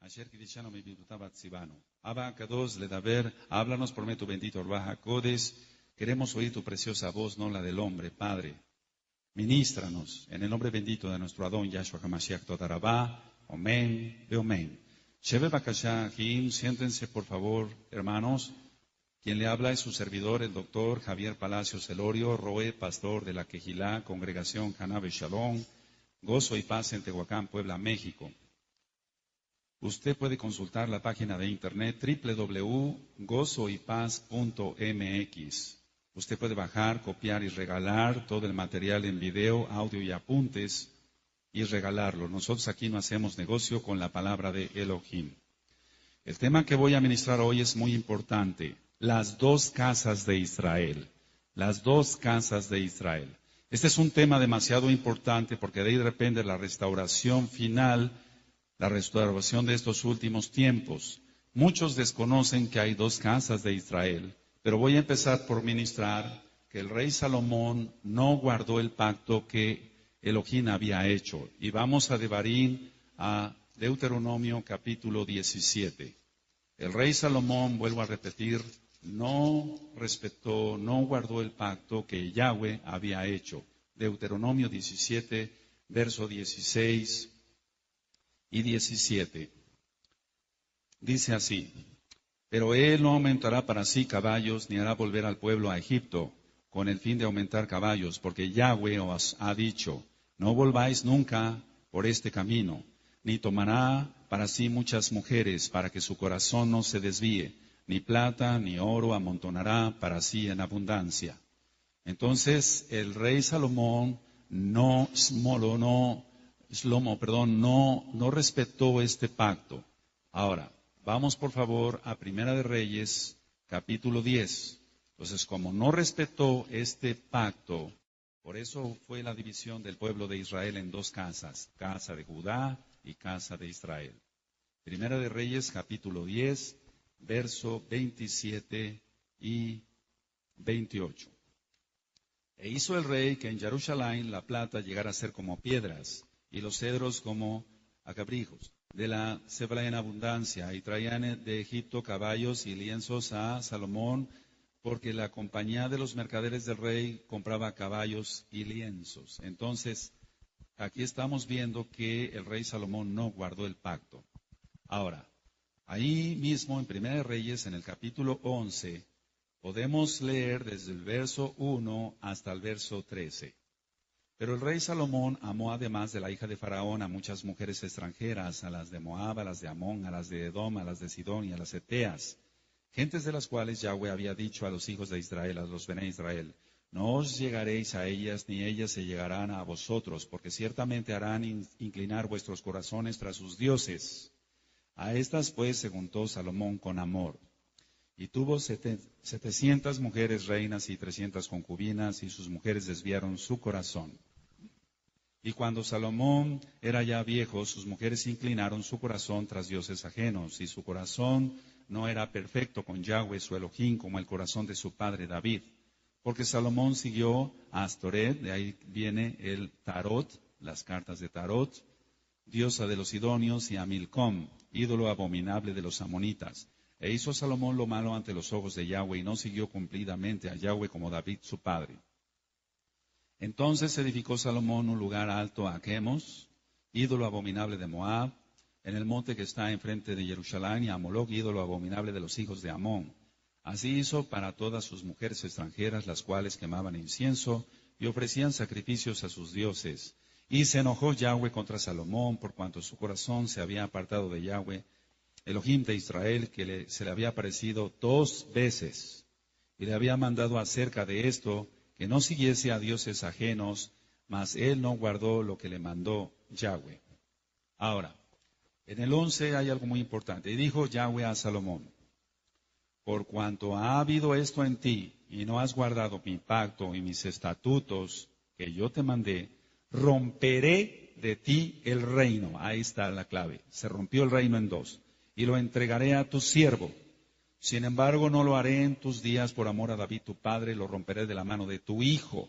Ayer Kidishano mi bibutabat Sibano. Abba Kados le daber, háblanos por medio tu bendito Orbaja Codes. Queremos oír tu preciosa voz, no la del hombre, Padre. Ministranos en el nombre bendito de nuestro Adón Yahshua HaMashiach Todarabá. Amén y amén. Shebe Bakasha Jim, siéntense por favor, hermanos. Quien le habla es su servidor, el doctor Javier Palacios Elorio, Roe, pastor de la Quejilá, Congregación Canabe Shalom, Gozo y Paz en Tehuacán, Puebla, México. Usted puede consultar la página de internet www.gozoypaz.mx. Usted puede bajar, copiar y regalar todo el material en video, audio y apuntes y regalarlo. Nosotros aquí no hacemos negocio con la palabra de Elohim. El tema que voy a ministrar hoy es muy importante. Las dos casas de Israel. Las dos casas de Israel. Este es un tema demasiado importante porque de ahí depende la restauración final, la restauración de estos últimos tiempos. Muchos desconocen que hay dos casas de Israel, pero voy a empezar por ministrar que el rey Salomón no guardó el pacto que Elohim había hecho. Y vamos a Devarim, a Deuteronomio capítulo 17. El rey Salomón, vuelvo a repetir, no respetó, no guardó el pacto que Yahweh había hecho. Deuteronomio 17, verso 16 y 17. Dice así: pero él no aumentará para sí caballos, ni hará volver al pueblo a Egipto, con el fin de aumentar caballos, porque Yahweh os ha dicho, no volváis nunca por este camino, ni tomará para sí muchas mujeres, para que su corazón no se desvíe, ni plata ni oro amontonará para sí en abundancia. Entonces el rey Salomón no respetó este pacto. Ahora, vamos por favor a Primera de Reyes, capítulo 10. Entonces, como no respetó este pacto, por eso fue la división del pueblo de Israel en dos casas, casa de Judá y casa de Israel. Primera de Reyes, capítulo 10, verso 27 y 28. E hizo el rey que en Jerusalén la plata llegara a ser como piedras, y los cedros como acabrijos, de la cebra en abundancia, y traían de Egipto caballos y lienzos a Salomón, porque la compañía de los mercaderes del rey compraba caballos y lienzos. Entonces, aquí estamos viendo que el rey Salomón no guardó el pacto. Ahora, ahí mismo en Primera de Reyes, en el capítulo 11, podemos leer desde el verso 1 hasta el verso 13. Pero el rey Salomón amó además de la hija de Faraón a muchas mujeres extranjeras, a las de Moab, a las de Amón, a las de Edom, a las de Sidón y a las eteas, gentes de las cuales Yahweh había dicho a los hijos de Israel, a los Bené Israel, no os llegaréis a ellas, ni ellas se llegarán a vosotros, porque ciertamente harán inclinar vuestros corazones tras sus dioses. A estas pues se juntó Salomón con amor, y tuvo 700 mujeres reinas y 300 concubinas, y sus mujeres desviaron su corazón. Y cuando Salomón era ya viejo, sus mujeres inclinaron su corazón tras dioses ajenos, y su corazón no era perfecto con Yahweh su Elohim como el corazón de su padre David. Porque Salomón siguió a Astoret, de ahí viene el Tarot, las cartas de Tarot, diosa de los sidonios, y a Milcom, ídolo abominable de los amonitas. E hizo Salomón lo malo ante los ojos de Yahweh, y no siguió cumplidamente a Yahweh como David su padre. Entonces edificó Salomón un lugar alto a Quemos, ídolo abominable de Moab, en el monte que está enfrente de Jerusalén, y a Moloc, ídolo abominable de los hijos de Amón. Así hizo para todas sus mujeres extranjeras, las cuales quemaban incienso y ofrecían sacrificios a sus dioses. Y se enojó Yahweh contra Salomón, por cuanto su corazón se había apartado de Yahweh, Elohim de Israel, que se le había aparecido 2 veces, y le había mandado acerca de esto, que no siguiese a dioses ajenos, mas él no guardó lo que le mandó Yahweh. Ahora, en el 11 hay algo muy importante. Y dijo Yahweh a Salomón, por cuanto ha habido esto en ti, y no has guardado mi pacto y mis estatutos que yo te mandé, romperé de ti el reino. Ahí está la clave. Se rompió el reino en 2. Y lo entregaré a tu siervo. Sin embargo, no lo haré en tus días por amor a David tu padre, lo romperé de la mano de tu hijo.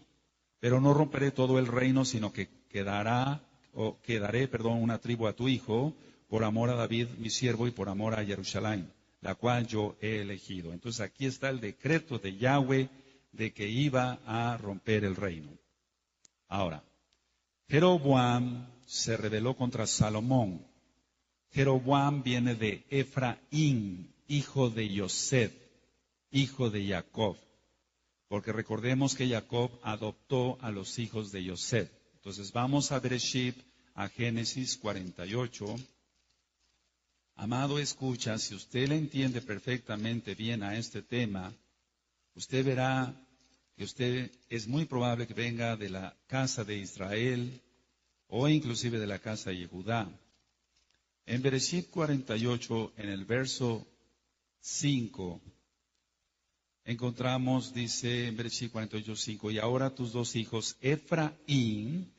Pero no romperé todo el reino, sino que quedará una tribu a tu hijo, por amor a David, mi siervo, y por amor a Jerusalén, la cual yo he elegido. Entonces aquí está el decreto de Yahweh de que iba a romper el reino. Ahora, Jeroboam se rebeló contra Salomón. Jeroboam viene de Efraín, hijo de Yosef, hijo de Jacob. Porque recordemos que Jacob adoptó a los hijos de Yosef. Entonces vamos a Bereshit, a Génesis 48. Amado, escucha, si usted le entiende perfectamente bien a este tema, usted verá que usted es muy probable que venga de la casa de Israel o inclusive de la casa de Judá. En Bereshit 48, en el verso 5, encontramos, dice en Bereshit 48, 5, y ahora tus dos hijos, Efraín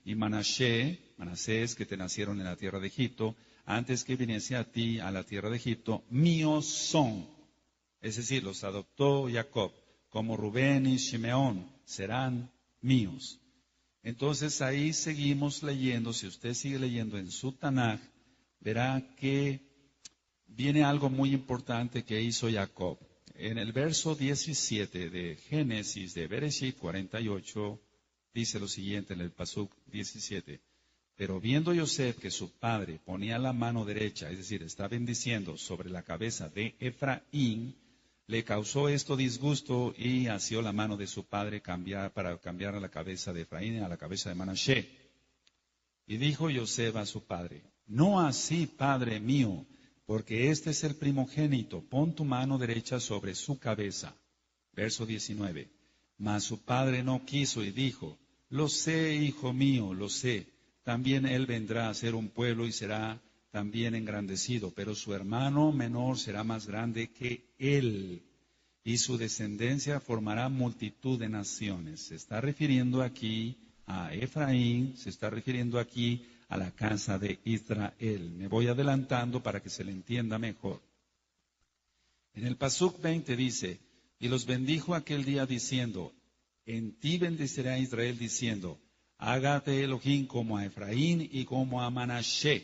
y Manasés, que te nacieron en la tierra de Egipto, antes que viniese a ti a la tierra de Egipto, míos son. Es decir, los adoptó Jacob, como Rubén y Shimeón, serán míos. Entonces ahí seguimos leyendo, si usted sigue leyendo en su Tanaj, verá que viene algo muy importante que hizo Jacob. En el verso 17 de Génesis de Bereshit 48, dice lo siguiente en el Pasuk 17. Pero viendo Yosef que su padre ponía la mano derecha, es decir, está bendiciendo sobre la cabeza de Efraín, le causó esto disgusto y asió la mano de su padre para cambiar a la cabeza de Efraín a la cabeza de Manasés. Y dijo Yosef a su padre, no así, padre mío, porque este es el primogénito, pon tu mano derecha sobre su cabeza. Verso 19. Mas su padre no quiso y dijo, lo sé, hijo mío, lo sé. También él vendrá a ser un pueblo y será también engrandecido, pero su hermano menor será más grande que él, y su descendencia formará multitud de naciones. Se está refiriendo aquí a Efraín, se está refiriendo aquí a la casa de Israel. Me voy adelantando para que se le entienda mejor. En el Pasuk 20 dice, y los bendijo aquel día diciendo, en ti bendecirá Israel diciendo, hágate Elohim como a Efraín y como a Manasés.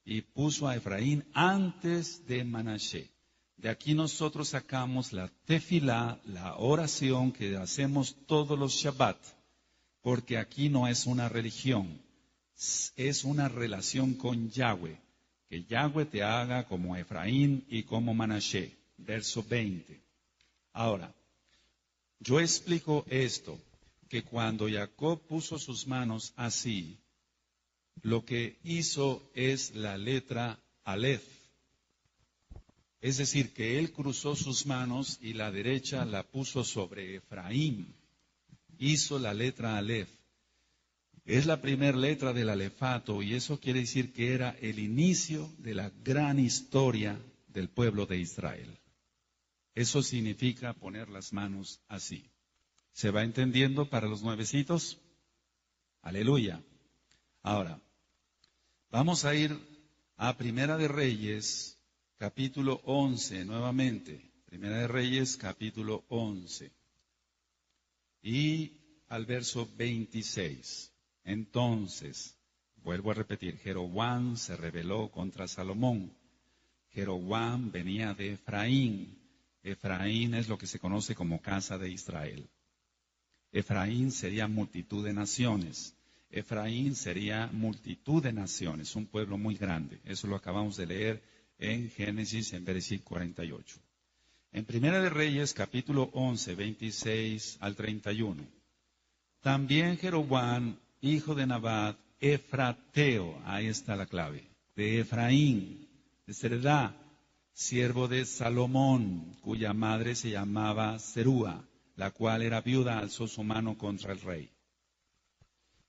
Y puso a Efraín antes de Manasés. De aquí nosotros sacamos la tefilá, la oración que hacemos todos los Shabbat. Porque aquí no es una religión, es una relación con Yahweh. Que Yahweh te haga como Efraín y como Manasés. Verso 20. Ahora, yo explico esto, que cuando Jacob puso sus manos así, lo que hizo es la letra Aleph. Es decir, que él cruzó sus manos y la derecha la puso sobre Efraín. Hizo la letra Aleph. Es la primera letra del alefato y eso quiere decir que era el inicio de la gran historia del pueblo de Israel. Eso significa poner las manos así. ¿Se va entendiendo para los nuevecitos? Aleluya. Ahora, vamos a ir a Primera de Reyes, capítulo 11, nuevamente. Primera de Reyes, capítulo 11. Y al verso 26. Entonces, vuelvo a repetir, Jeroboam se rebeló contra Salomón. Jeroboam venía de Efraín. Efraín es lo que se conoce como casa de Israel. Efraín sería multitud de naciones. Efraín sería multitud de naciones, un pueblo muy grande. Eso lo acabamos de leer en Génesis, en Bereshit 48. En Primera de Reyes, capítulo 11, 26 al 31. También Jeroboam, hijo de Nabat, Efrateo, ahí está la clave, de Efraín, de Sereda, siervo de Salomón, cuya madre se llamaba Serúa, la cual era viuda, alzó su mano contra el rey.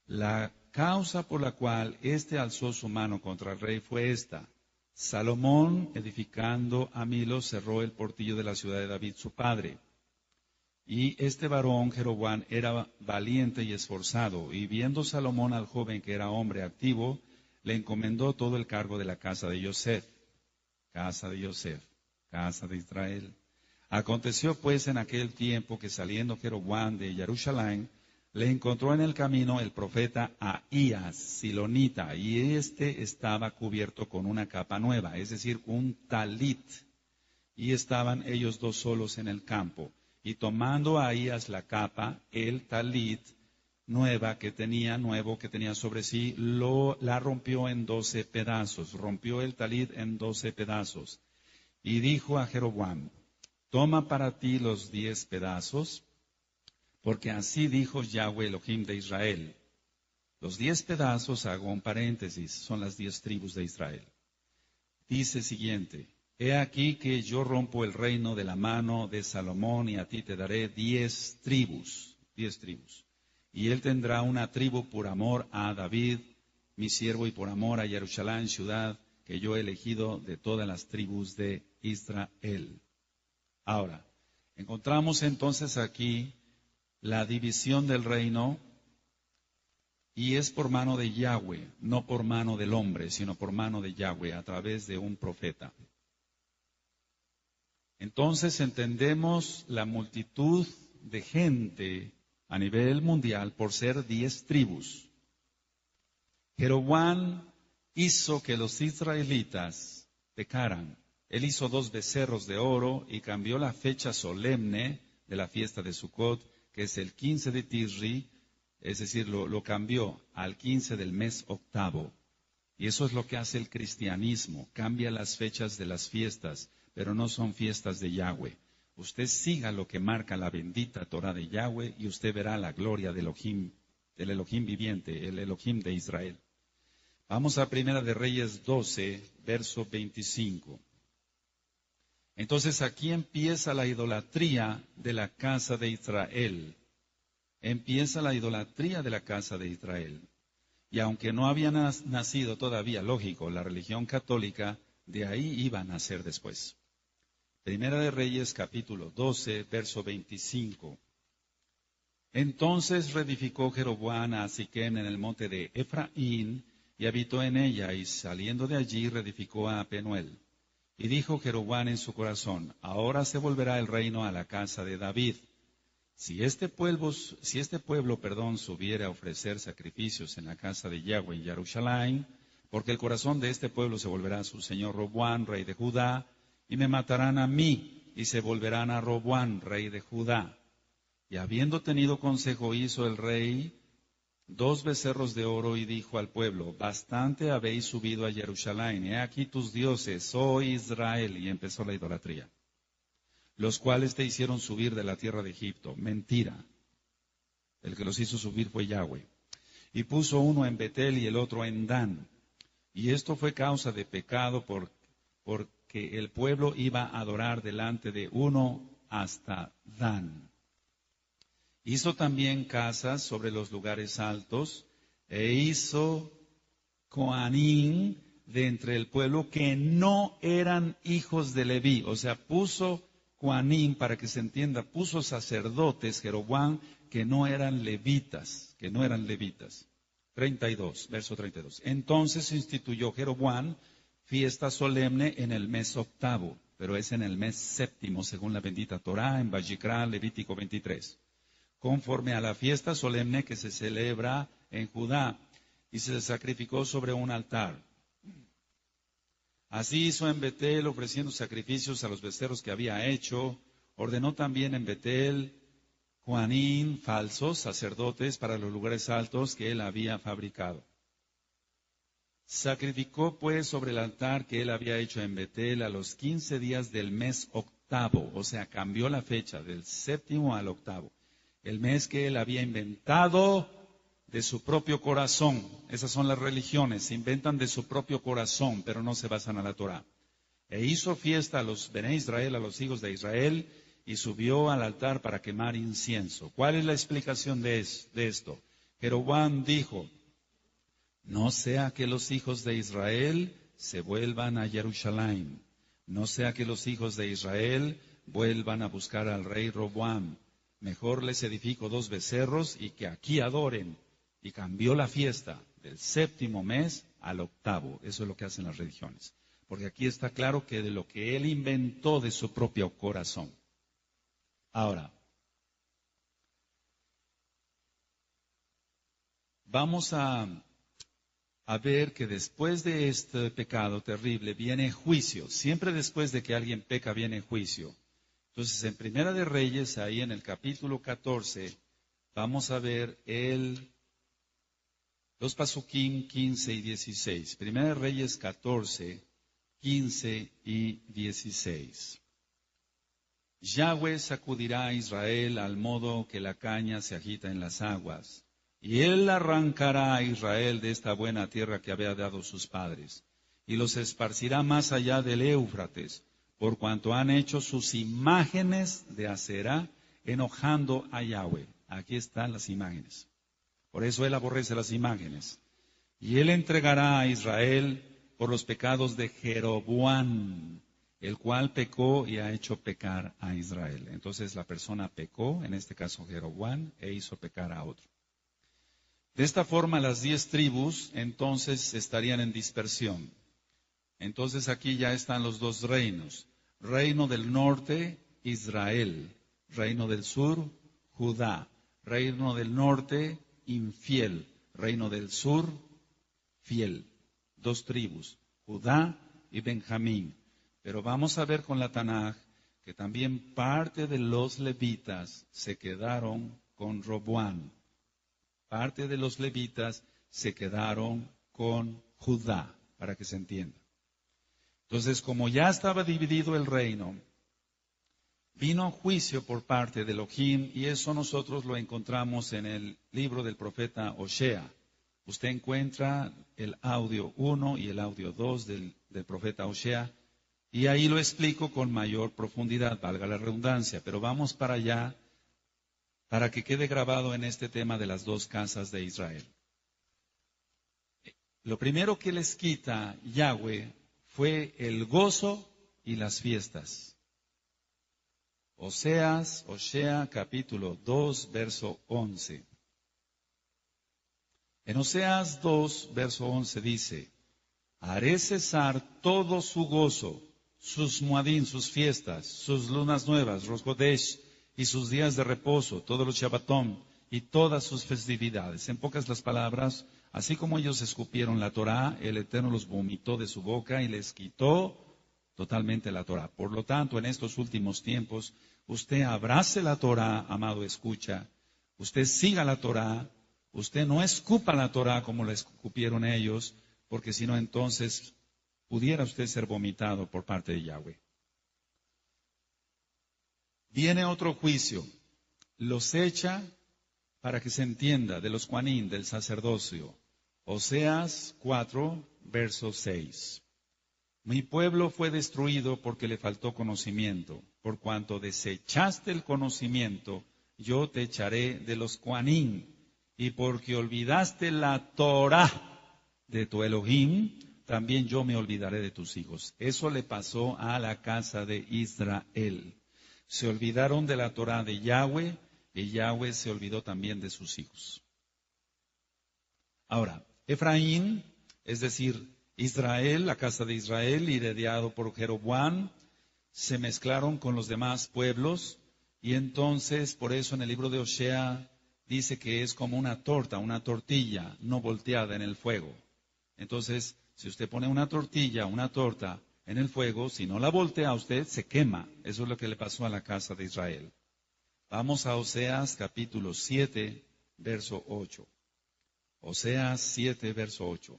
La causa por la cual éste alzó su mano contra el rey fue esta. Salomón, edificando a Milo, cerró el portillo de la ciudad de David, su padre. Y este varón, Jeroboam, era valiente y esforzado, y viendo Salomón al joven que era hombre activo, le encomendó todo el cargo de la casa de Yosef. Casa de Yosef, casa de Israel. Aconteció pues en aquel tiempo que saliendo Jeroboam de Jerusalén, le encontró en el camino el profeta Ahías, silonita, y este estaba cubierto con una capa nueva, es decir, un talit. Y estaban ellos dos solos en el campo. Y tomando a Ahías la capa, el talit nuevo que tenía sobre sí, la rompió en 12 pedazos. Rompió el talit en 12 pedazos. Y dijo a Jeroboam, toma para ti los 10 pedazos, porque así dijo Yahweh Elohim de Israel. Los 10 pedazos, hago un paréntesis, son las 10 tribus de Israel. Dice siguiente, he aquí que yo rompo el reino de la mano de Salomón y a ti te daré 10 tribus, 10 tribus. Y él tendrá una tribu por amor a David, mi siervo, y por amor a Jerusalén, ciudad que yo he elegido de todas las tribus de Israel. Ahora, encontramos entonces aquí la división del reino, y es por mano de Yahweh, no por mano del hombre, sino por mano de Yahweh, a través de un profeta. Entonces entendemos la multitud de gente a nivel mundial por ser 10 tribus. Jeroboam hizo que los israelitas pecaran. Él hizo 2 becerros de oro y cambió la fecha solemne de la fiesta de Sucot, que es el 15 de Tisri, es decir, lo cambió al 15 del mes octavo. Y eso es lo que hace el cristianismo, cambia las fechas de las fiestas, pero no son fiestas de Yahweh. Usted siga lo que marca la bendita Torah de Yahweh y usted verá la gloria del Elohim viviente, el Elohim de Israel. Vamos a Primera de Reyes 12, verso 25. Entonces aquí empieza la idolatría de la casa de Israel. Empieza la idolatría de la casa de Israel. Y aunque no había nacido todavía, lógico, la religión católica, de ahí iba a nacer después. Primera de Reyes, capítulo 12, verso 25. Entonces reedificó Jeroboam a Siquem en el monte de Efraín, y habitó en ella, y saliendo de allí reedificó a Penuel. Y dijo Jeroboam en su corazón, ahora se volverá el reino a la casa de David. Si este pueblo, subiera a ofrecer sacrificios en la casa de Yahweh en Jerusalén, porque el corazón de este pueblo se volverá a su señor Roboam, rey de Judá, y me matarán a mí, y se volverán a Roboam, rey de Judá. Y habiendo tenido consejo, hizo el rey 2 becerros de oro, y dijo al pueblo, bastante habéis subido a Jerusalén, he aquí tus dioses, oh Israel, y empezó la idolatría, los cuales te hicieron subir de la tierra de Egipto. Mentira. El que los hizo subir fue Yahweh. Y puso uno en Betel y el otro en Dan. Y esto fue causa de pecado porque el pueblo iba a adorar delante de uno hasta Dan. Hizo también casas sobre los lugares altos e hizo coanín de entre el pueblo que no eran hijos de Leví. O sea, puso Juanín, para que se entienda, puso sacerdotes, Jeroboam, que no eran levitas, 32, verso 32. Entonces instituyó Jeroboam fiesta solemne en el mes octavo, pero es en el mes séptimo, según la bendita Torá, en Vayikra, Levítico 23, conforme a la fiesta solemne que se celebra en Judá, y se sacrificó sobre un altar. Así hizo en Betel, ofreciendo sacrificios a los becerros que había hecho. Ordenó también en Betel Juanín, falsos sacerdotes para los lugares altos que él había fabricado. Sacrificó pues sobre el altar que él había hecho en Betel a los 15 días del mes octavo, o sea, cambió la fecha del séptimo al octavo, el mes que él había inventado de su propio corazón. Esas son las religiones, se inventan de su propio corazón, pero no se basan a la Torá. E hizo fiesta a los Bené Israel, a los hijos de Israel, y subió al altar para quemar incienso. ¿Cuál es la explicación de esto? Jeroboam dijo, no sea que los hijos de Israel se vuelvan a Jerusalén, no sea que los hijos de Israel vuelvan a buscar al rey Roboam. Mejor les edifico 2 becerros y que aquí adoren. Y cambió la fiesta del séptimo mes al octavo. Eso es lo que hacen las religiones. Porque aquí está claro que de lo que él inventó de su propio corazón. Ahora, vamos a ver que después de este pecado terrible viene juicio. Siempre después de que alguien peca viene juicio. Entonces, en Primera de Reyes, ahí en el capítulo 14, vamos a ver los pasuquín 15 y 16. Primera de Reyes 14, 15 y 16. Yahweh sacudirá a Israel al modo que la caña se agita en las aguas, y él arrancará a Israel de esta buena tierra que había dado sus padres, y los esparcirá más allá del Éufrates, por cuanto han hecho sus imágenes de Aserá, enojando a Yahweh. Aquí están las imágenes. Por eso él aborrece las imágenes. Y él entregará a Israel por los pecados de Jeroboam, el cual pecó y ha hecho pecar a Israel. Entonces la persona pecó, en este caso Jeroboam, e hizo pecar a otro. De esta forma las 10 tribus entonces estarían en dispersión. Entonces aquí ya están los dos reinos. Reino del norte, Israel. Reino del sur, Judá. Reino del norte, infiel. Reino del sur, fiel. 2 tribus, Judá y Benjamín. Pero vamos a ver con la Tanaj que también parte de los levitas se quedaron con Roboam. Parte de los levitas se quedaron con Judá, para que se entienda. Entonces, como ya estaba dividido el reino, vino juicio por parte de Elohim, y eso nosotros lo encontramos en el libro del profeta Osea. Usted encuentra el audio 1 y el audio 2 del profeta Osea, y ahí lo explico con mayor profundidad, valga la redundancia, pero vamos para allá para que quede grabado en este tema de las 2 casas de Israel. Lo primero que les quita Yahweh fue el gozo y las fiestas. Osea capítulo 2, verso 11. En Oseas 2, verso 11 dice: haré cesar todo su gozo, sus muadín, sus fiestas, sus lunas nuevas, Rosh Chodesh, y sus días de reposo, todos los Shabbatón, y todas sus festividades. En pocas las palabras, así como ellos escupieron la Torá, el Eterno los vomitó de su boca y les quitó totalmente la Torá. Por lo tanto, en estos últimos tiempos, usted abrace la Torá, amado escucha, usted siga la Torá, usted no escupa la Torá como la escupieron ellos, porque si no, entonces pudiera usted ser vomitado por parte de Yahweh. Viene otro juicio, los echa para que se entienda de los Juanín, del sacerdocio. Oseas 4, verso 6. Mi pueblo fue destruido porque le faltó conocimiento. Por cuanto desechaste el conocimiento, yo te echaré de los Juanín. Y porque olvidaste la Torá de tu Elohim, también yo me olvidaré de tus hijos. Eso le pasó a la casa de Israel. Se olvidaron de la Torá de Yahweh, y Yahweh se olvidó también de sus hijos. Ahora, Efraín, es decir, Israel, la casa de Israel, liderado por Jeroboam, se mezclaron con los demás pueblos, y entonces, por eso en el libro de Osea, dice que es como una tortilla, no volteada en el fuego. Entonces, si usted pone una torta en el fuego, si no la voltea usted, se quema. Eso es lo que le pasó a la casa de Israel. Vamos a Oseas capítulo 7, verso 8. Oseas 7, verso 8.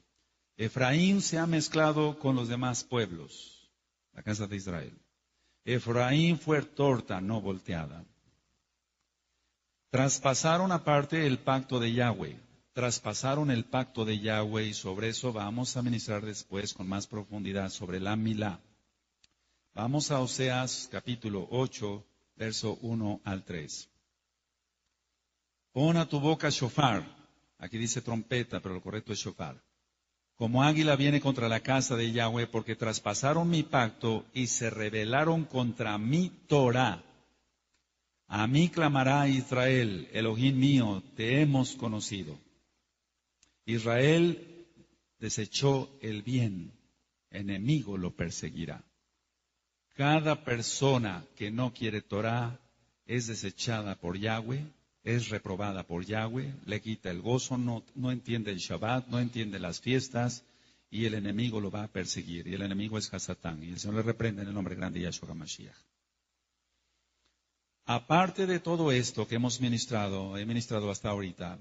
Efraín se ha mezclado con los demás pueblos, la casa de Israel. Efraín fue torta, no volteada. Traspasaron aparte el pacto de Yahweh. Traspasaron el pacto de Yahweh, y sobre eso vamos a ministrar después con más profundidad sobre la Milá. Vamos a Oseas capítulo 8, verso 1 al 3. Pon a tu boca shofar. Aquí dice trompeta, pero lo correcto es shofar. Como águila viene contra la casa de Yahweh, porque traspasaron mi pacto y se rebelaron contra mi Torá. A mí clamará Israel, Elohim mío, te hemos conocido. Israel desechó el bien, enemigo lo perseguirá. Cada persona que no quiere Torá es desechada por Yahweh es reprobada por Yahweh, le quita el gozo, no entiende el Shabbat, no entiende las fiestas, y el enemigo lo va a perseguir. Y el enemigo es Hasatán, y el Señor le reprende en el nombre grande de Yahshua HaMashiach. Aparte de todo esto que he ministrado hasta ahorita,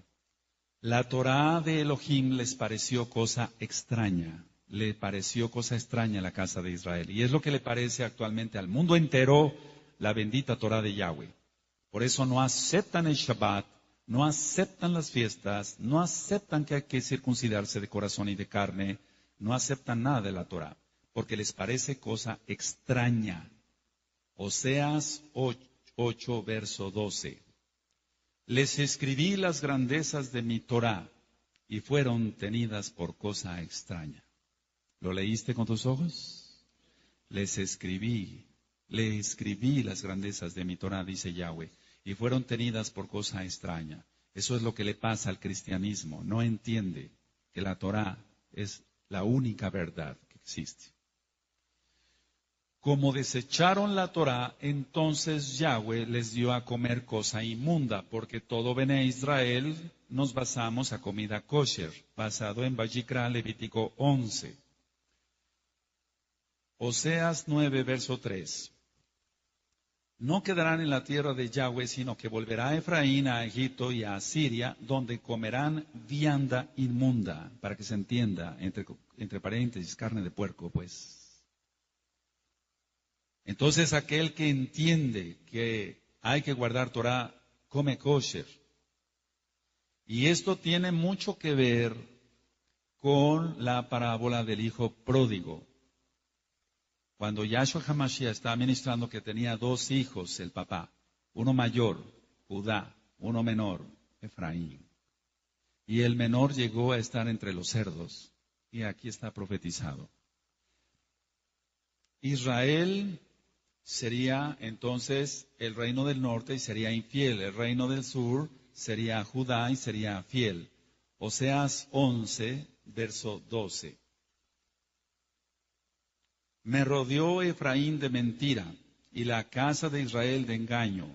la Torá de Elohim les pareció cosa extraña. Le pareció cosa extraña a la casa de Israel. Y es lo que le parece actualmente al mundo entero la bendita Torá de Yahweh. Por eso no aceptan el Shabbat, no aceptan las fiestas, no aceptan que hay que circuncidarse de corazón y de carne, no aceptan nada de la Torá, porque les parece cosa extraña. Oseas 8, verso 12. Les escribí las grandezas de mi Torá y fueron tenidas por cosa extraña. ¿Lo leíste con tus ojos? Le escribí las grandezas de mi Torá, dice Yahweh, y fueron tenidas por cosa extraña. Eso es lo que le pasa al cristianismo. No entiende que la Torá es la única verdad que existe. Como desecharon la Torá, entonces Yahweh les dio a comer cosa inmunda, porque todo Bene Israel nos basamos a comida kosher, basado en Vayikra, Levítico 11. Oseas 9, verso 3. No quedarán en la tierra de Yahweh, sino que volverá a Efraín, a Egipto y a Asiria, donde comerán vianda inmunda, para que se entienda, entre paréntesis, carne de puerco, pues. Entonces aquel que entiende que hay que guardar Torah, come kosher. Y esto tiene mucho que ver con la parábola del hijo pródigo. Cuando Yahshua HaMashiach estaba ministrando que tenía dos hijos, el papá, uno mayor, Judá, uno menor, Efraín. Y el menor llegó a estar entre los cerdos. Y aquí está profetizado. Israel sería entonces el reino del norte y sería infiel. El reino del sur sería Judá y sería fiel. Oseas 11, verso 12. Me rodeó Efraín de mentira y la casa de Israel de engaño.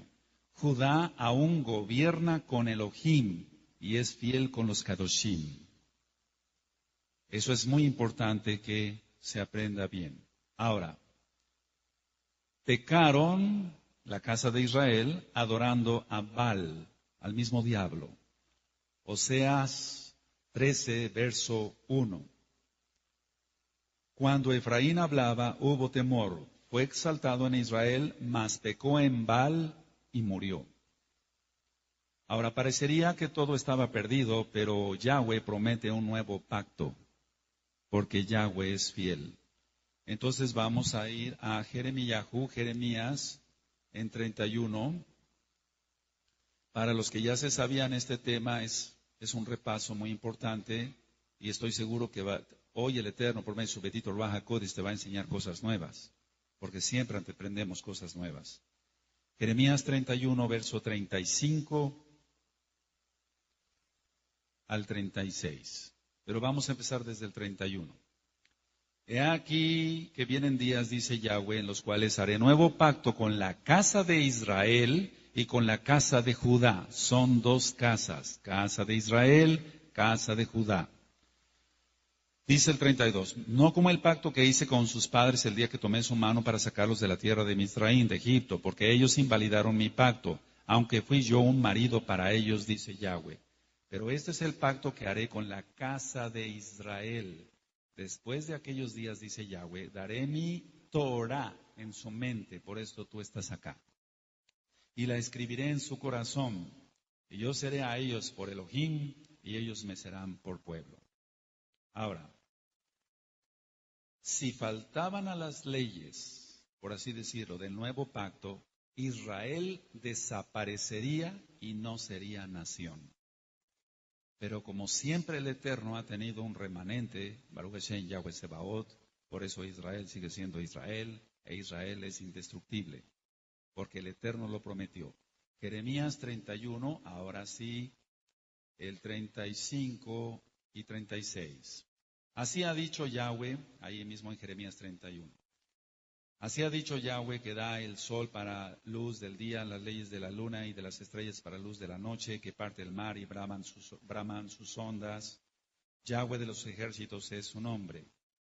Judá aún gobierna con Elohim y es fiel con los Kadoshim. Eso es muy importante que se aprenda bien. Ahora, pecaron la casa de Israel adorando a Baal, al mismo diablo. Oseas 13, verso 1. Cuando Efraín hablaba, hubo temor. Fue exaltado en Israel, mas pecó en Baal y murió. Ahora parecería que todo estaba perdido, pero Yahweh promete un nuevo pacto, porque Yahweh es fiel. Entonces vamos a ir a Jeremías en 31. Para los que ya se sabían este tema, es un repaso muy importante y estoy seguro que hoy el Eterno, por medio de su bendito Ruach HaKodesh, te va a enseñar cosas nuevas, porque siempre aprendemos cosas nuevas. Jeremías 31, verso 35 al 36. Pero vamos a empezar desde el 31. He aquí que vienen días, dice Yahweh, en los cuales haré nuevo pacto con la casa de Israel y con la casa de Judá. Son dos casas, casa de Israel, casa de Judá. Dice el 32, no como el pacto que hice con sus padres el día que tomé su mano para sacarlos de la tierra de Misraín, de Egipto, porque ellos invalidaron mi pacto, aunque fui yo un marido para ellos, dice Yahweh. Pero este es el pacto que haré con la casa de Israel. Después de aquellos días, dice Yahweh, daré mi Torah en su mente, por esto tú estás acá. Y la escribiré en su corazón, y yo seré a ellos por Elohim, y ellos me serán por pueblo. Ahora, si faltaban a las leyes, por así decirlo, del nuevo pacto, Israel desaparecería y no sería nación. Pero como siempre el Eterno ha tenido un remanente, Baruch Hashem Yahweh Sebaot, por eso Israel sigue siendo Israel, e Israel es indestructible, porque el Eterno lo prometió. Jeremías 31, ahora sí, el 35 y 36. Así ha dicho Yahweh, ahí mismo en Jeremías 31. Así ha dicho Yahweh, que da el sol para luz del día, las leyes de la luna y de las estrellas para luz de la noche, que parte el mar y braman sus ondas. Yahweh de los ejércitos es su nombre.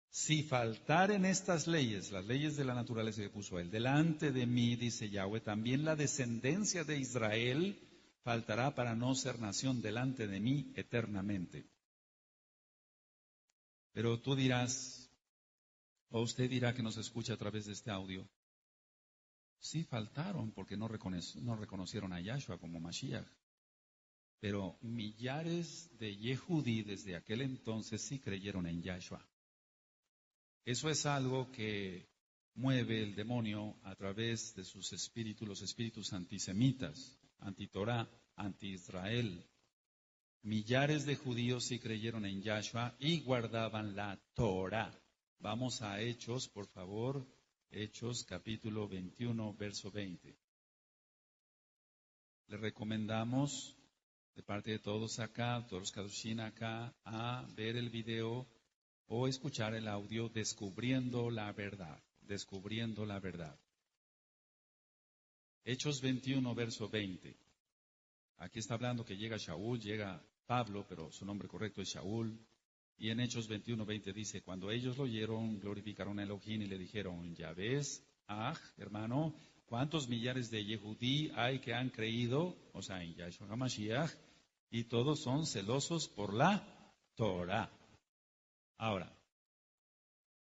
Si faltaren estas leyes, las leyes de la naturaleza que puso él, delante de mí, dice Yahweh, también la descendencia de Israel faltará para no ser nación delante de mí eternamente. Pero tú dirás, o usted dirá que nos escucha a través de este audio, sí faltaron porque no reconocieron a Yahshua como Mashiach. Pero millares de Yehudí desde aquel entonces sí creyeron en Yahshua. Eso es algo que mueve el demonio a través de sus espíritus, los espíritus antisemitas, anti-Torah, anti-Israel. Millares de judíos sí creyeron en Yahshua y guardaban la Torah. Vamos a Hechos, por favor. Hechos capítulo 21, verso 20. Le recomendamos, de parte de todos acá, todos los Kadushin acá, a ver el video o escuchar el audio Descubriendo la Verdad. Descubriendo la Verdad. Hechos 21, verso 20. Aquí está hablando que llega Shaul, llega Pablo, pero su nombre correcto es Shaul. Y en Hechos 21, 20 dice, cuando ellos lo oyeron, glorificaron a Elohim y le dijeron, ya ves, hermano, ¿cuántos millares de Yehudí hay que han creído? O sea, en Yahshua HaMashiach, y todos son celosos por la Torah. Ahora,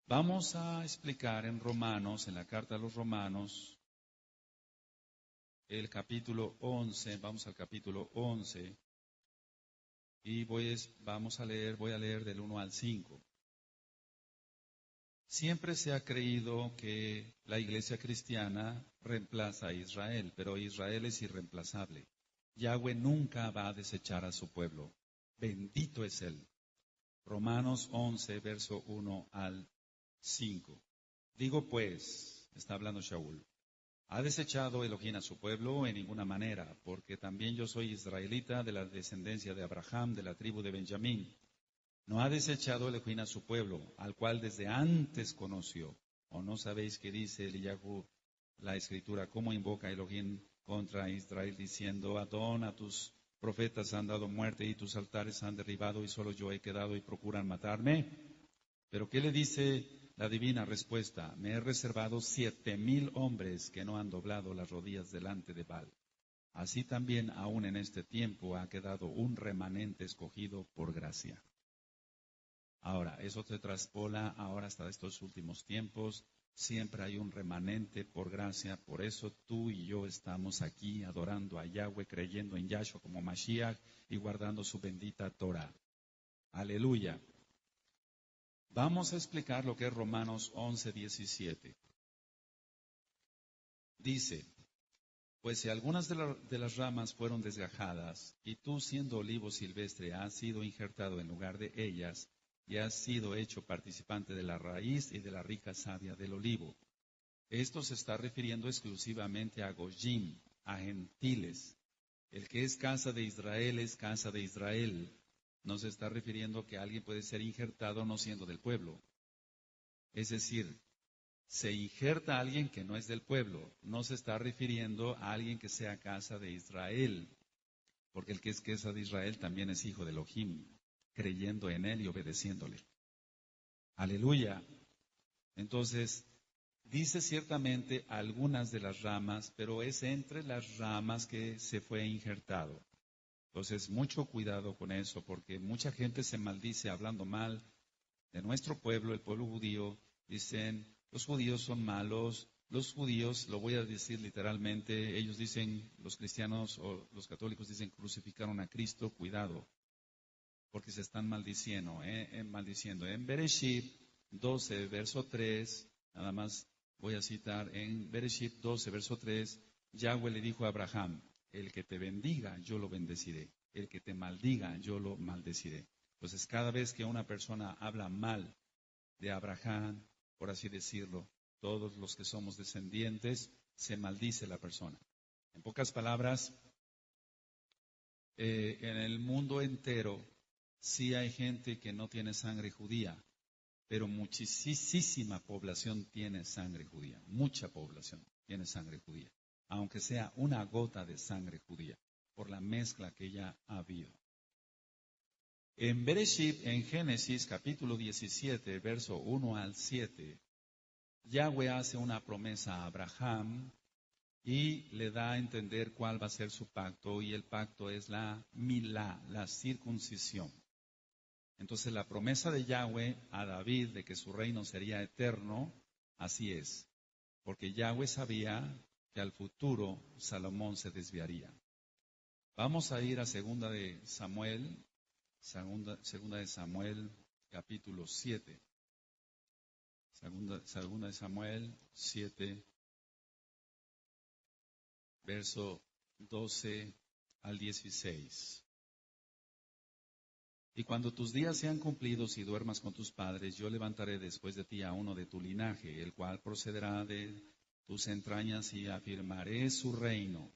vamos a explicar en Romanos, en la carta a los Romanos, el capítulo 11, vamos al capítulo 11, y voy a leer del 1 al 5. Siempre se ha creído que la iglesia cristiana reemplaza a Israel, pero Israel es irreemplazable. Yahweh nunca va a desechar a su pueblo. Bendito es Él. Romanos 11, verso 1 al 5. Digo pues, está hablando Shaul, ¿ha desechado Elohim a su pueblo? En ninguna manera, porque también yo soy israelita de la descendencia de Abraham, de la tribu de Benjamín. ¿No ha desechado Elohim a su pueblo, al cual desde antes conoció? ¿O no sabéis qué dice Eliyahu, la escritura, cómo invoca Elohim contra Israel, diciendo, Adón, a tus profetas han dado muerte y tus altares han derribado y solo yo he quedado y procuran matarme? Pero ¿qué le dice la divina respuesta? Me he reservado 7,000 hombres que no han doblado las rodillas delante de Baal. Así también aún en este tiempo ha quedado un remanente escogido por gracia. Ahora, eso se traspola ahora hasta estos últimos tiempos. Siempre hay un remanente por gracia. Por eso tú y yo estamos aquí adorando a Yahweh, creyendo en Yahshua como Mashiach y guardando su bendita Torah. Aleluya. Vamos a explicar lo que es Romanos 11, 17. Dice, pues si algunas de las ramas fueron desgajadas, y tú siendo olivo silvestre has sido injertado en lugar de ellas, y has sido hecho participante de la raíz y de la rica savia del olivo. Esto se está refiriendo exclusivamente a Gojim, a gentiles. El que es casa de Israel es casa de Israel. No se está refiriendo que alguien puede ser injertado no siendo del pueblo. Es decir, se injerta a alguien que no es del pueblo. No se está refiriendo a alguien que sea casa de Israel. Porque el que es casa de Israel también es hijo de Elohim, creyendo en él y obedeciéndole. Aleluya. Entonces, dice ciertamente algunas de las ramas, pero es entre las ramas que se fue injertado. Entonces, mucho cuidado con eso, porque mucha gente se maldice hablando mal de nuestro pueblo, el pueblo judío. Dicen, los judíos son malos, los judíos, lo voy a decir literalmente, ellos dicen, los cristianos o los católicos dicen, crucificaron a Cristo, cuidado, porque se están maldiciendo. En Bereshit 12, verso 3, nada más voy a citar, en Bereshit 12, verso 3, Yahweh le dijo a Abraham, el que te bendiga, yo lo bendeciré, el que te maldiga, yo lo maldeciré. Entonces, cada vez que una persona habla mal de Abraham, por así decirlo, todos los que somos descendientes, se maldice la persona. En pocas palabras, en el mundo entero, sí hay gente que no tiene sangre judía, pero muchísima población tiene sangre judía, mucha población tiene sangre judía, aunque sea una gota de sangre judía, por la mezcla que ya ha habido. En Bereshit, en Génesis capítulo 17, verso 1 al 7, Yahweh hace una promesa a Abraham y le da a entender cuál va a ser su pacto, y el pacto es la milá, la circuncisión. Entonces la promesa de Yahweh a David de que su reino sería eterno, así es, porque Yahweh sabía que al futuro Salomón se desviaría. Vamos a ir a segunda de Samuel capítulo 7. Segunda de Samuel 7, verso 12 al 16. Y cuando tus días sean cumplidos y duermas con tus padres, yo levantaré después de ti a uno de tu linaje, el cual procederá de tus entrañas, y afirmaré su reino.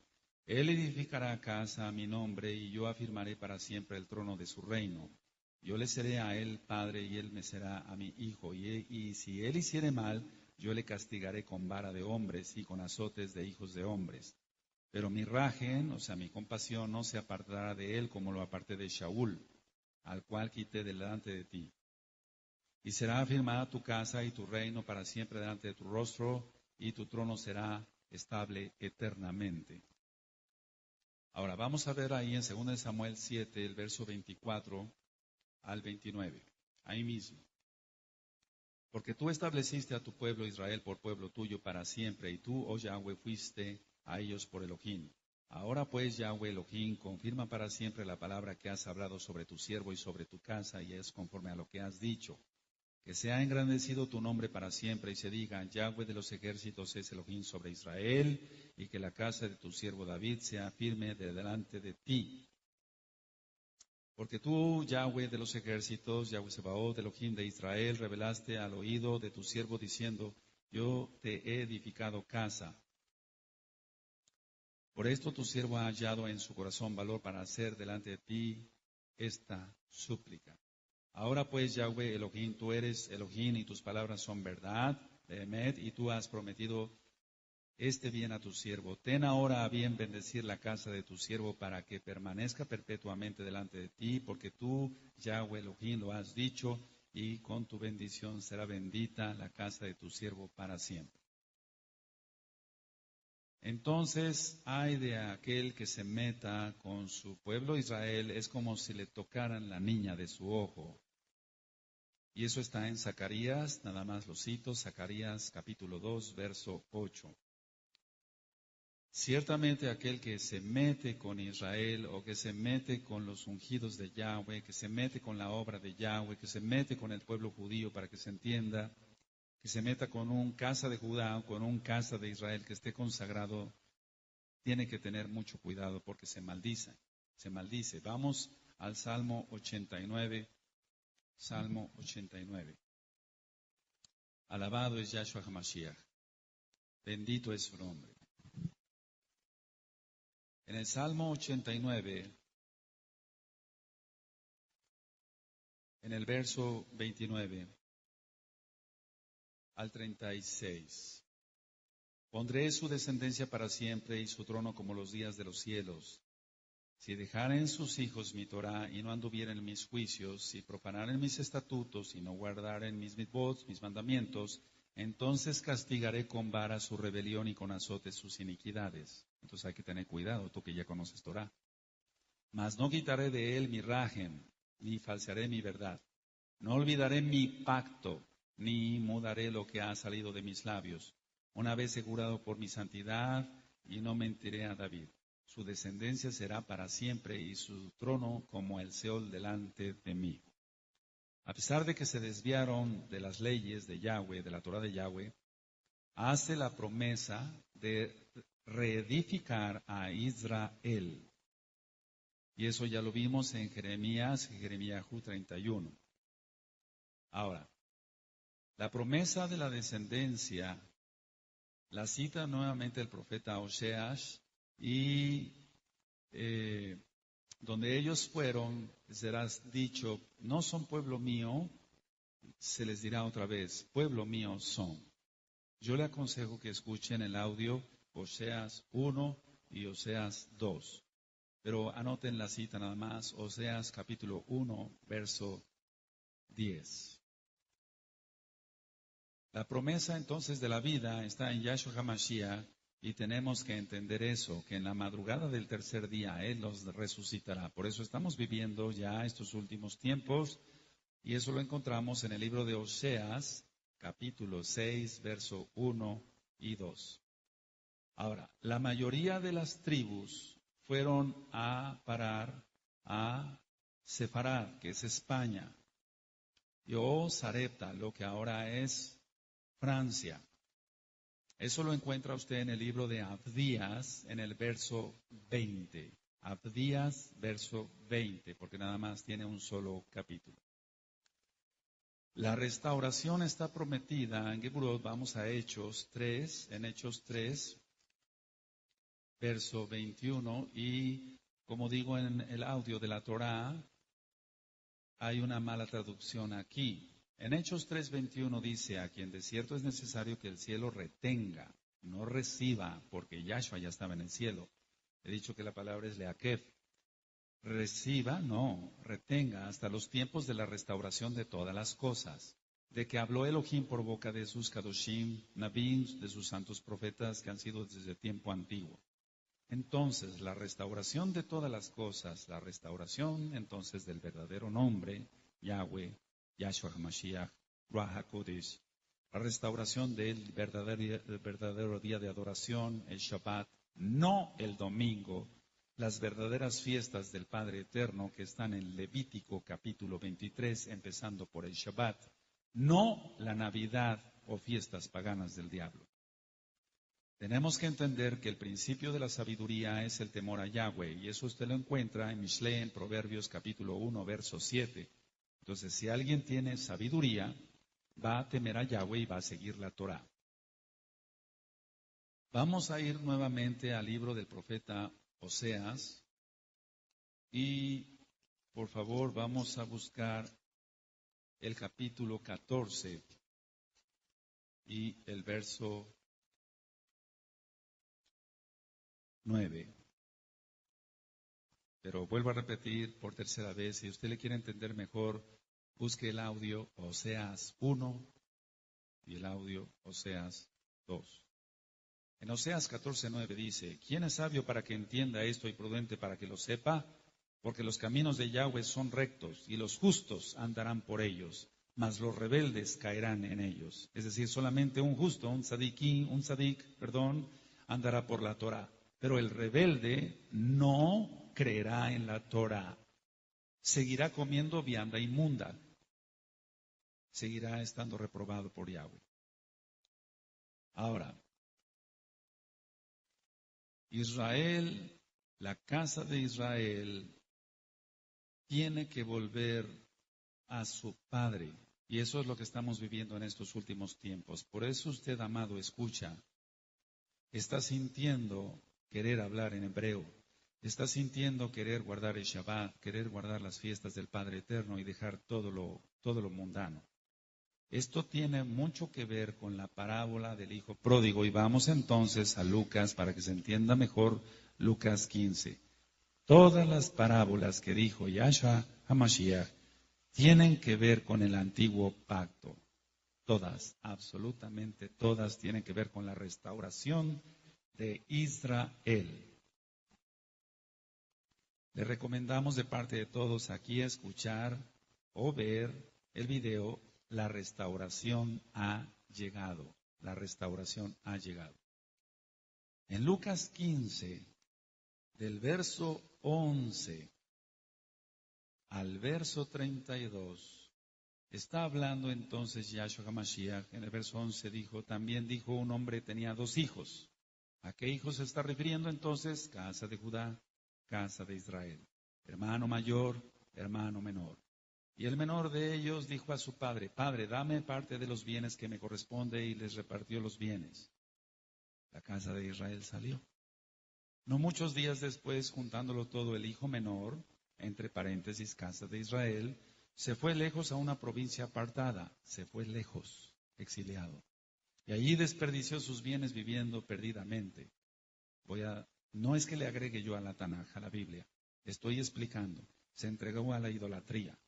Él edificará casa a mi nombre, y yo afirmaré para siempre el trono de su reino. Yo le seré a él padre, y él me será a mi hijo. Y si él hiciere mal, yo le castigaré con vara de hombres y con azotes de hijos de hombres. Pero mi rajen, o sea, mi compasión, no se apartará de él como lo aparté de Shaul, al cual quité delante de ti. Y será afirmada tu casa y tu reino para siempre delante de tu rostro, y tu trono será estable eternamente. Ahora vamos a ver ahí en 2 Samuel 7, el verso 24 al 29, ahí mismo. Porque tú estableciste a tu pueblo Israel por pueblo tuyo para siempre, y tú, oh Yahweh, fuiste a ellos por Elohim. Ahora pues, Yahweh Elohim, confirma para siempre la palabra que has hablado sobre tu siervo y sobre tu casa, y es conforme a lo que has dicho. Que sea engrandecido tu nombre para siempre, y se diga, Yahweh de los ejércitos es Elohim sobre Israel, y que la casa de tu siervo David sea firme de delante de ti. Porque tú, Yahweh de los ejércitos, Yahweh Sebaot, Elohim de Israel, revelaste al oído de tu siervo diciendo, yo te he edificado casa. Por esto tu siervo ha hallado en su corazón valor para hacer delante de ti esta súplica. Ahora pues, Yahweh Elohim, tú eres Elohim y tus palabras son verdad, Behemet, y tú has prometido este bien a tu siervo. Ten ahora a bien bendecir la casa de tu siervo para que permanezca perpetuamente delante de ti, porque tú, Yahweh Elohim, lo has dicho, y con tu bendición será bendita la casa de tu siervo para siempre. Entonces, ay de aquel que se meta con su pueblo Israel, es como si le tocaran la niña de su ojo. Y eso está en Zacarías, nada más lo cito, Zacarías capítulo 2, verso 8. Ciertamente aquel que se mete con Israel, o que se mete con los ungidos de Yahweh, que se mete con la obra de Yahweh, que se mete con el pueblo judío, para que se entienda, que se meta con un casa de Judá o con un casa de Israel que esté consagrado, tiene que tener mucho cuidado porque se maldice, se maldice. Vamos al Salmo 89, Salmo 89. Alabado es Yahshua HaMashiach, bendito es su nombre. En el Salmo 89, en el verso 29 al 36, pondré su descendencia para siempre y su trono como los días de los cielos. Si dejaren sus hijos mi Torah y no anduvieren en mis juicios, si profanaren mis estatutos y no guardaren mis mitzvot, mis mandamientos, entonces castigaré con vara su rebelión y con azotes sus iniquidades. Entonces hay que tener cuidado, tú que ya conoces Torah. Mas no quitaré de él mi rajem, ni falsearé mi verdad. No olvidaré mi pacto, ni mudaré lo que ha salido de mis labios. Una vez jurado por mi santidad, y no mentiré a David. Su descendencia será para siempre, y su trono como el Seol delante de mí. A pesar de que se desviaron de las leyes de Yahweh, de la Torah de Yahweh, hace la promesa de reedificar a Israel. Y eso ya lo vimos en Jeremías 31. Ahora, la promesa de la descendencia la cita nuevamente el profeta Oseas, y donde ellos fueron, serás dicho, no son pueblo mío, se les dirá otra vez, pueblo mío son. Yo le aconsejo que escuchen el audio Oseas 1 y Oseas 2. Pero anoten la cita nada más, Oseas capítulo 1, verso 10. La promesa entonces de la vida está en Yahshua HaMashiach y tenemos que entender eso, que en la madrugada del tercer día Él los resucitará. Por eso estamos viviendo ya estos últimos tiempos y eso lo encontramos en el libro de Oseas, capítulo 6, verso 1 y 2. Ahora, la mayoría de las tribus fueron a parar a Sefarad, que es España, y Sarepta, lo que ahora es Francia. Eso lo encuentra usted en el libro de Abdías, en el verso 20. Abdías, verso 20, porque nada más tiene un solo capítulo. La restauración está prometida en Geburot. Vamos a Hechos 3, en Hechos 3, verso 21. Y como digo en el audio de la Torá, hay una mala traducción aquí. En Hechos 3:21 dice, a quien de cierto es necesario que el cielo retenga, no reciba, porque Yahshua ya estaba en el cielo. He dicho que la palabra es leakev. Reciba, no, retenga hasta los tiempos de la restauración de todas las cosas, de que habló Elohim por boca de sus kadoshim, nabim, de sus santos profetas que han sido desde tiempo antiguo. Entonces, la restauración de todas las cosas, la restauración entonces del verdadero nombre, Yahweh, Yahshua HaMashiach, Ruach HaKodesh, la restauración del verdadero día de adoración, el Shabbat, no el domingo, las verdaderas fiestas del Padre Eterno que están en Levítico capítulo 23, empezando por el Shabbat, no la Navidad o fiestas paganas del diablo. Tenemos que entender que el principio de la sabiduría es el temor a Yahweh, y eso usted lo encuentra en Mishle, en Proverbios capítulo 1, verso 7. Entonces, si alguien tiene sabiduría, va a temer a Yahweh y va a seguir la Torah. Vamos a ir nuevamente al libro del profeta Oseas y, por favor, vamos a buscar el capítulo 14 y el verso 9. Pero vuelvo a repetir por tercera vez, si usted le quiere entender mejor, busque el audio Oseas 1 y el audio Oseas 2. En Oseas 14:9 dice, ¿quién es sabio para que entienda esto y prudente para que lo sepa? Porque los caminos de Yahweh son rectos y los justos andarán por ellos, mas los rebeldes caerán en ellos. Es decir, solamente un justo, un sadik, andará por la Torah. Pero el rebelde no creerá en la Torah. Seguirá comiendo vianda inmunda. Seguirá estando reprobado por Yahweh. Ahora, Israel, la casa de Israel, tiene que volver a su Padre. Y eso es lo que estamos viviendo en estos últimos tiempos. Por eso usted, amado, escucha. Está sintiendo querer hablar en hebreo. Está sintiendo querer guardar el Shabbat, querer guardar las fiestas del Padre Eterno y dejar todo lo mundano. Esto tiene mucho que ver con la parábola del Hijo Pródigo. Y vamos entonces a Lucas para que se entienda mejor Lucas 15. Todas las parábolas que dijo Yahshua HaMashiach tienen que ver con el antiguo pacto. Todas, absolutamente todas tienen que ver con la restauración de Israel. Le recomendamos de parte de todos aquí escuchar o ver el video. La restauración ha llegado. La restauración ha llegado. En Lucas 15, del verso 11 al verso 32, está hablando entonces Yahshua HaMashiach. En el verso 11 dijo, también dijo un hombre tenía 2 hijos. ¿A qué hijos se está refiriendo entonces? Casa de Judá, casa de Israel. Hermano mayor, hermano menor. Y el menor de ellos dijo a su padre, Padre, dame parte de los bienes que me corresponde, y les repartió los bienes. La casa de Israel salió. No muchos días después, juntándolo todo, el hijo menor, entre paréntesis, casa de Israel, Se fue lejos a una provincia apartada, se fue lejos, exiliado. Y allí desperdició sus bienes viviendo perdidamente. No es que le agregue yo a la Tanaj, a la Biblia, estoy explicando. Se entregó a la idolatría.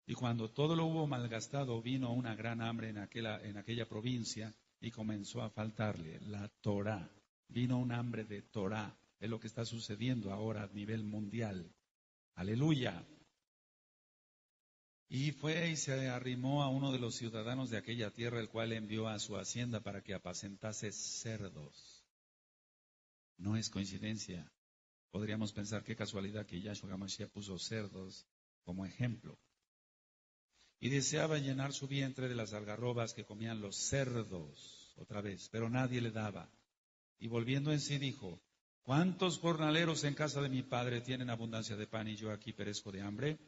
Y cuando todo lo hubo malgastado, vino una gran hambre en aquella provincia y comenzó a faltarle la Torá. Vino un hambre de Torá. Es lo que está sucediendo ahora a nivel mundial. Aleluya. Y fue y se arrimó a uno de los ciudadanos de aquella tierra, el cual envió a su hacienda para que apacentase cerdos. No es coincidencia. Podríamos pensar qué casualidad que Yahshua HaMashiach puso cerdos como ejemplo. Y deseaba llenar su vientre de las algarrobas que comían los cerdos, otra vez, pero nadie le daba. Y volviendo en sí dijo, ¿cuántos jornaleros en casa de mi padre tienen abundancia de pan y yo aquí perezco de hambre?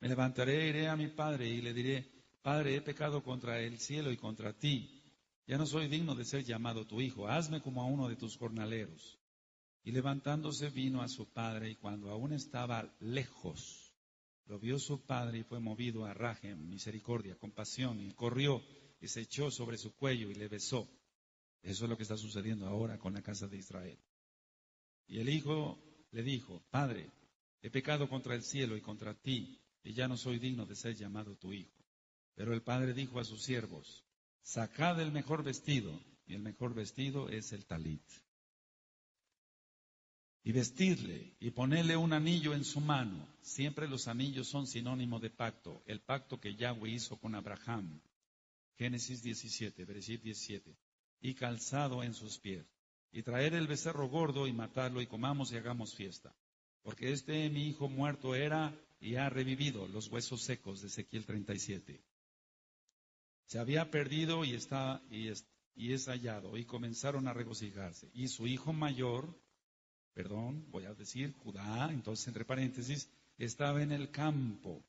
Me levantaré, iré a mi padre y le diré, Padre, he pecado contra el cielo y contra ti. Ya no soy digno de ser llamado tu hijo, hazme como a uno de tus jornaleros. Y levantándose vino a su padre y cuando aún estaba lejos, lo vio su padre y fue movido a rajem, misericordia, compasión, y corrió y se echó sobre su cuello y le besó. Eso es lo que está sucediendo ahora con la casa de Israel. Y el hijo le dijo, Padre, he pecado contra el cielo y contra ti, y ya no soy digno de ser llamado tu hijo. Pero el padre dijo a sus siervos, sacad el mejor vestido, y el mejor vestido es el talit. Y vestirle, y ponerle un anillo en su mano. Siempre los anillos son sinónimo de pacto, el pacto que Yahweh hizo con Abraham. Génesis 17, versículo 17. Y calzado en sus pies. Y traer el becerro gordo y matarlo y comamos y hagamos fiesta. Porque mi hijo muerto era y ha revivido, los huesos secos de Ezequiel 37. Se había perdido y es hallado, y comenzaron a regocijarse. Y su hijo mayor, voy a decir Judá, entonces entre paréntesis, estaba en el campo.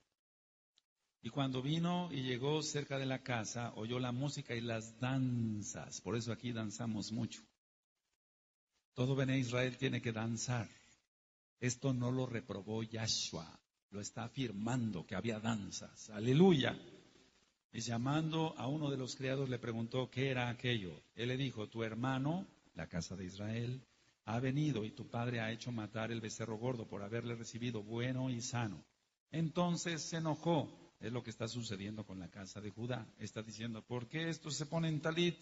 Y cuando vino y llegó cerca de la casa, oyó la música y las danzas. Por eso aquí danzamos mucho. Todo Bene Israel tiene que danzar. Esto no lo reprobó Yahshua, lo está afirmando que había danzas. Aleluya. Y llamando a uno de los criados le preguntó qué era aquello. Él le dijo, tu hermano, la casa de Israel, ha venido y tu padre ha hecho matar el becerro gordo por haberle recibido bueno y sano. Entonces se enojó. Es lo que está sucediendo con la casa de Judá. Está diciendo, ¿por qué estos se ponen talit?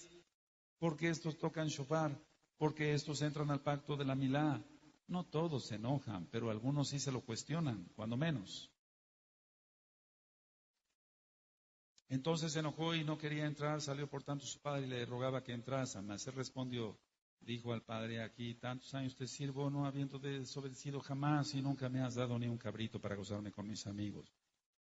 ¿Por qué estos tocan shofar? ¿Por qué estos entran al pacto de la milá? No todos se enojan, pero algunos sí se lo cuestionan, cuando menos. Entonces se enojó y no quería entrar, salió por tanto su padre y le rogaba que entrase. Mas él respondió, dijo al padre, aquí tantos años te sirvo, no habiendo desobedecido jamás, y nunca me has dado ni un cabrito para gozarme con mis amigos.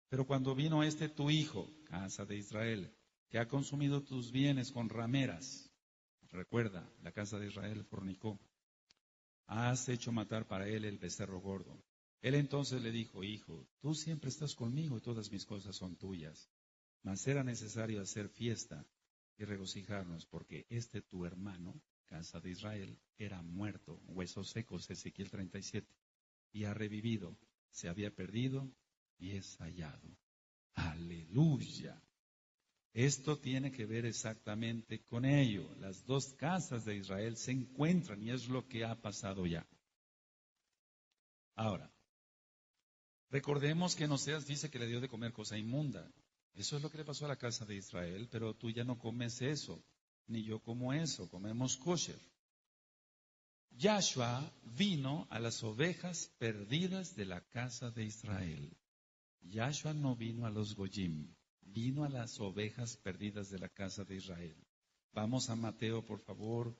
Pero cuando vino tu hijo, casa de Israel, que ha consumido tus bienes con rameras, recuerda, la casa de Israel fornicó, has hecho matar para él el becerro gordo. Él entonces le dijo, hijo, tú siempre estás conmigo y todas mis cosas son tuyas. Mas era necesario hacer fiesta y regocijarnos, porque tu hermano, casa de Israel, era muerto, huesos secos, Ezequiel 37, y ha revivido, se había perdido y es hallado. Aleluya. Esto tiene que ver exactamente con ello. Las dos casas de Israel se encuentran y es lo que ha pasado ya. Ahora, recordemos que en Oseas dice que le dio de comer cosa inmunda. Eso es lo que le pasó a la casa de Israel, pero tú ya no comes eso, ni yo como eso, comemos kosher. Yahshua vino a las ovejas perdidas de la casa de Israel. Yahshua no vino a los goyim, vino a las ovejas perdidas de la casa de Israel. Vamos a Mateo, por favor,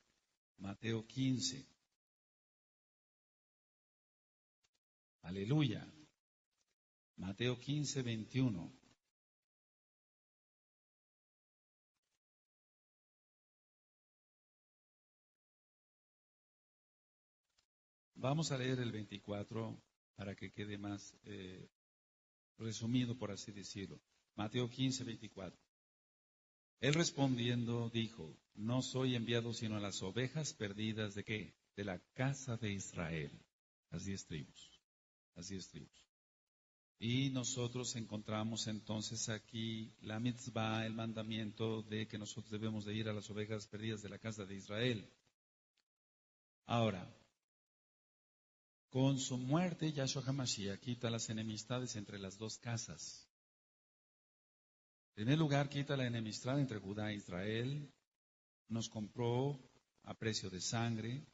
Mateo 15. Aleluya. Mateo 15, 21. Vamos a leer el 24 para que quede más resumido, por así decirlo. Mateo 15, 24. Él respondiendo dijo, no soy enviado sino a las ovejas perdidas ¿de qué? De la casa de Israel. Las 10 tribus. Las 10 tribus. Y nosotros encontramos entonces aquí la mitzvah, el mandamiento de que nosotros debemos de ir a las ovejas perdidas de la casa de Israel. Ahora, con su muerte, Yahshua HaMashiach quita las enemistades entre las dos casas. En primer lugar, quita la enemistad entre Judá e Israel. Nos compró a precio de sangre.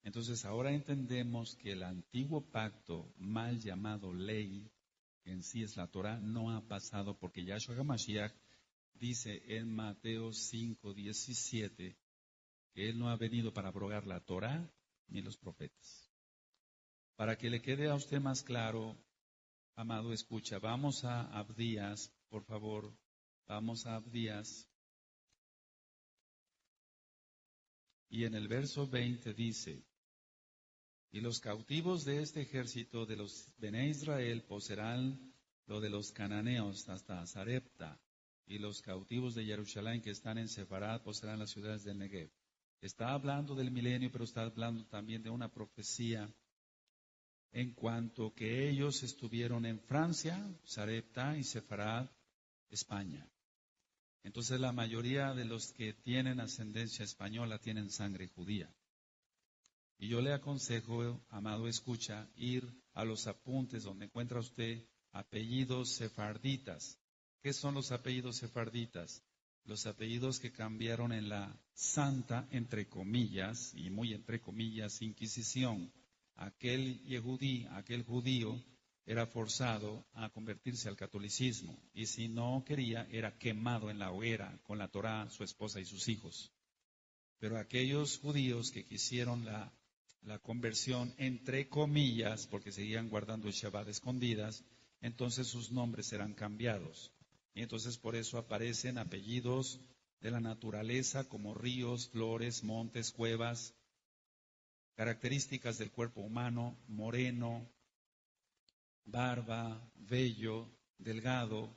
Entonces ahora entendemos que el antiguo pacto, mal llamado ley, que en sí es la Torah, no ha pasado porque Yahshua HaMashiach dice en Mateo 5:17 que Él no ha venido para abrogar la Torah ni los profetas. Para que le quede a usted más claro, amado escucha, vamos a Abdías, por favor, vamos a Abdías. Y en el verso 20 dice, y los cautivos de este ejército de los Bené Israel poseerán lo de los cananeos hasta Sarepta, y los cautivos de Jerusalén que están en Sefarad poseerán las ciudades del Negev. Está hablando del milenio, pero está hablando también de una profecía en cuanto que ellos estuvieron en Francia, Sarepta y Sefarad, España. Entonces la mayoría de los que tienen ascendencia española tienen sangre judía. Y yo le aconsejo, amado escucha, ir a los apuntes donde encuentra usted apellidos sefarditas. ¿Qué son los apellidos sefarditas? Los apellidos que cambiaron en la santa, entre comillas, y muy entre comillas, Inquisición. Aquel yehudí, aquel judío, era forzado a convertirse al catolicismo. Y si no quería, era quemado en la hoguera con la Torá, su esposa y sus hijos. Pero aquellos judíos que quisieron la conversión, entre comillas, porque seguían guardando el Shabbat escondidas, entonces sus nombres serán cambiados. Y entonces por eso aparecen apellidos de la naturaleza como ríos, flores, montes, cuevas, características del cuerpo humano, moreno, barba, vello, delgado,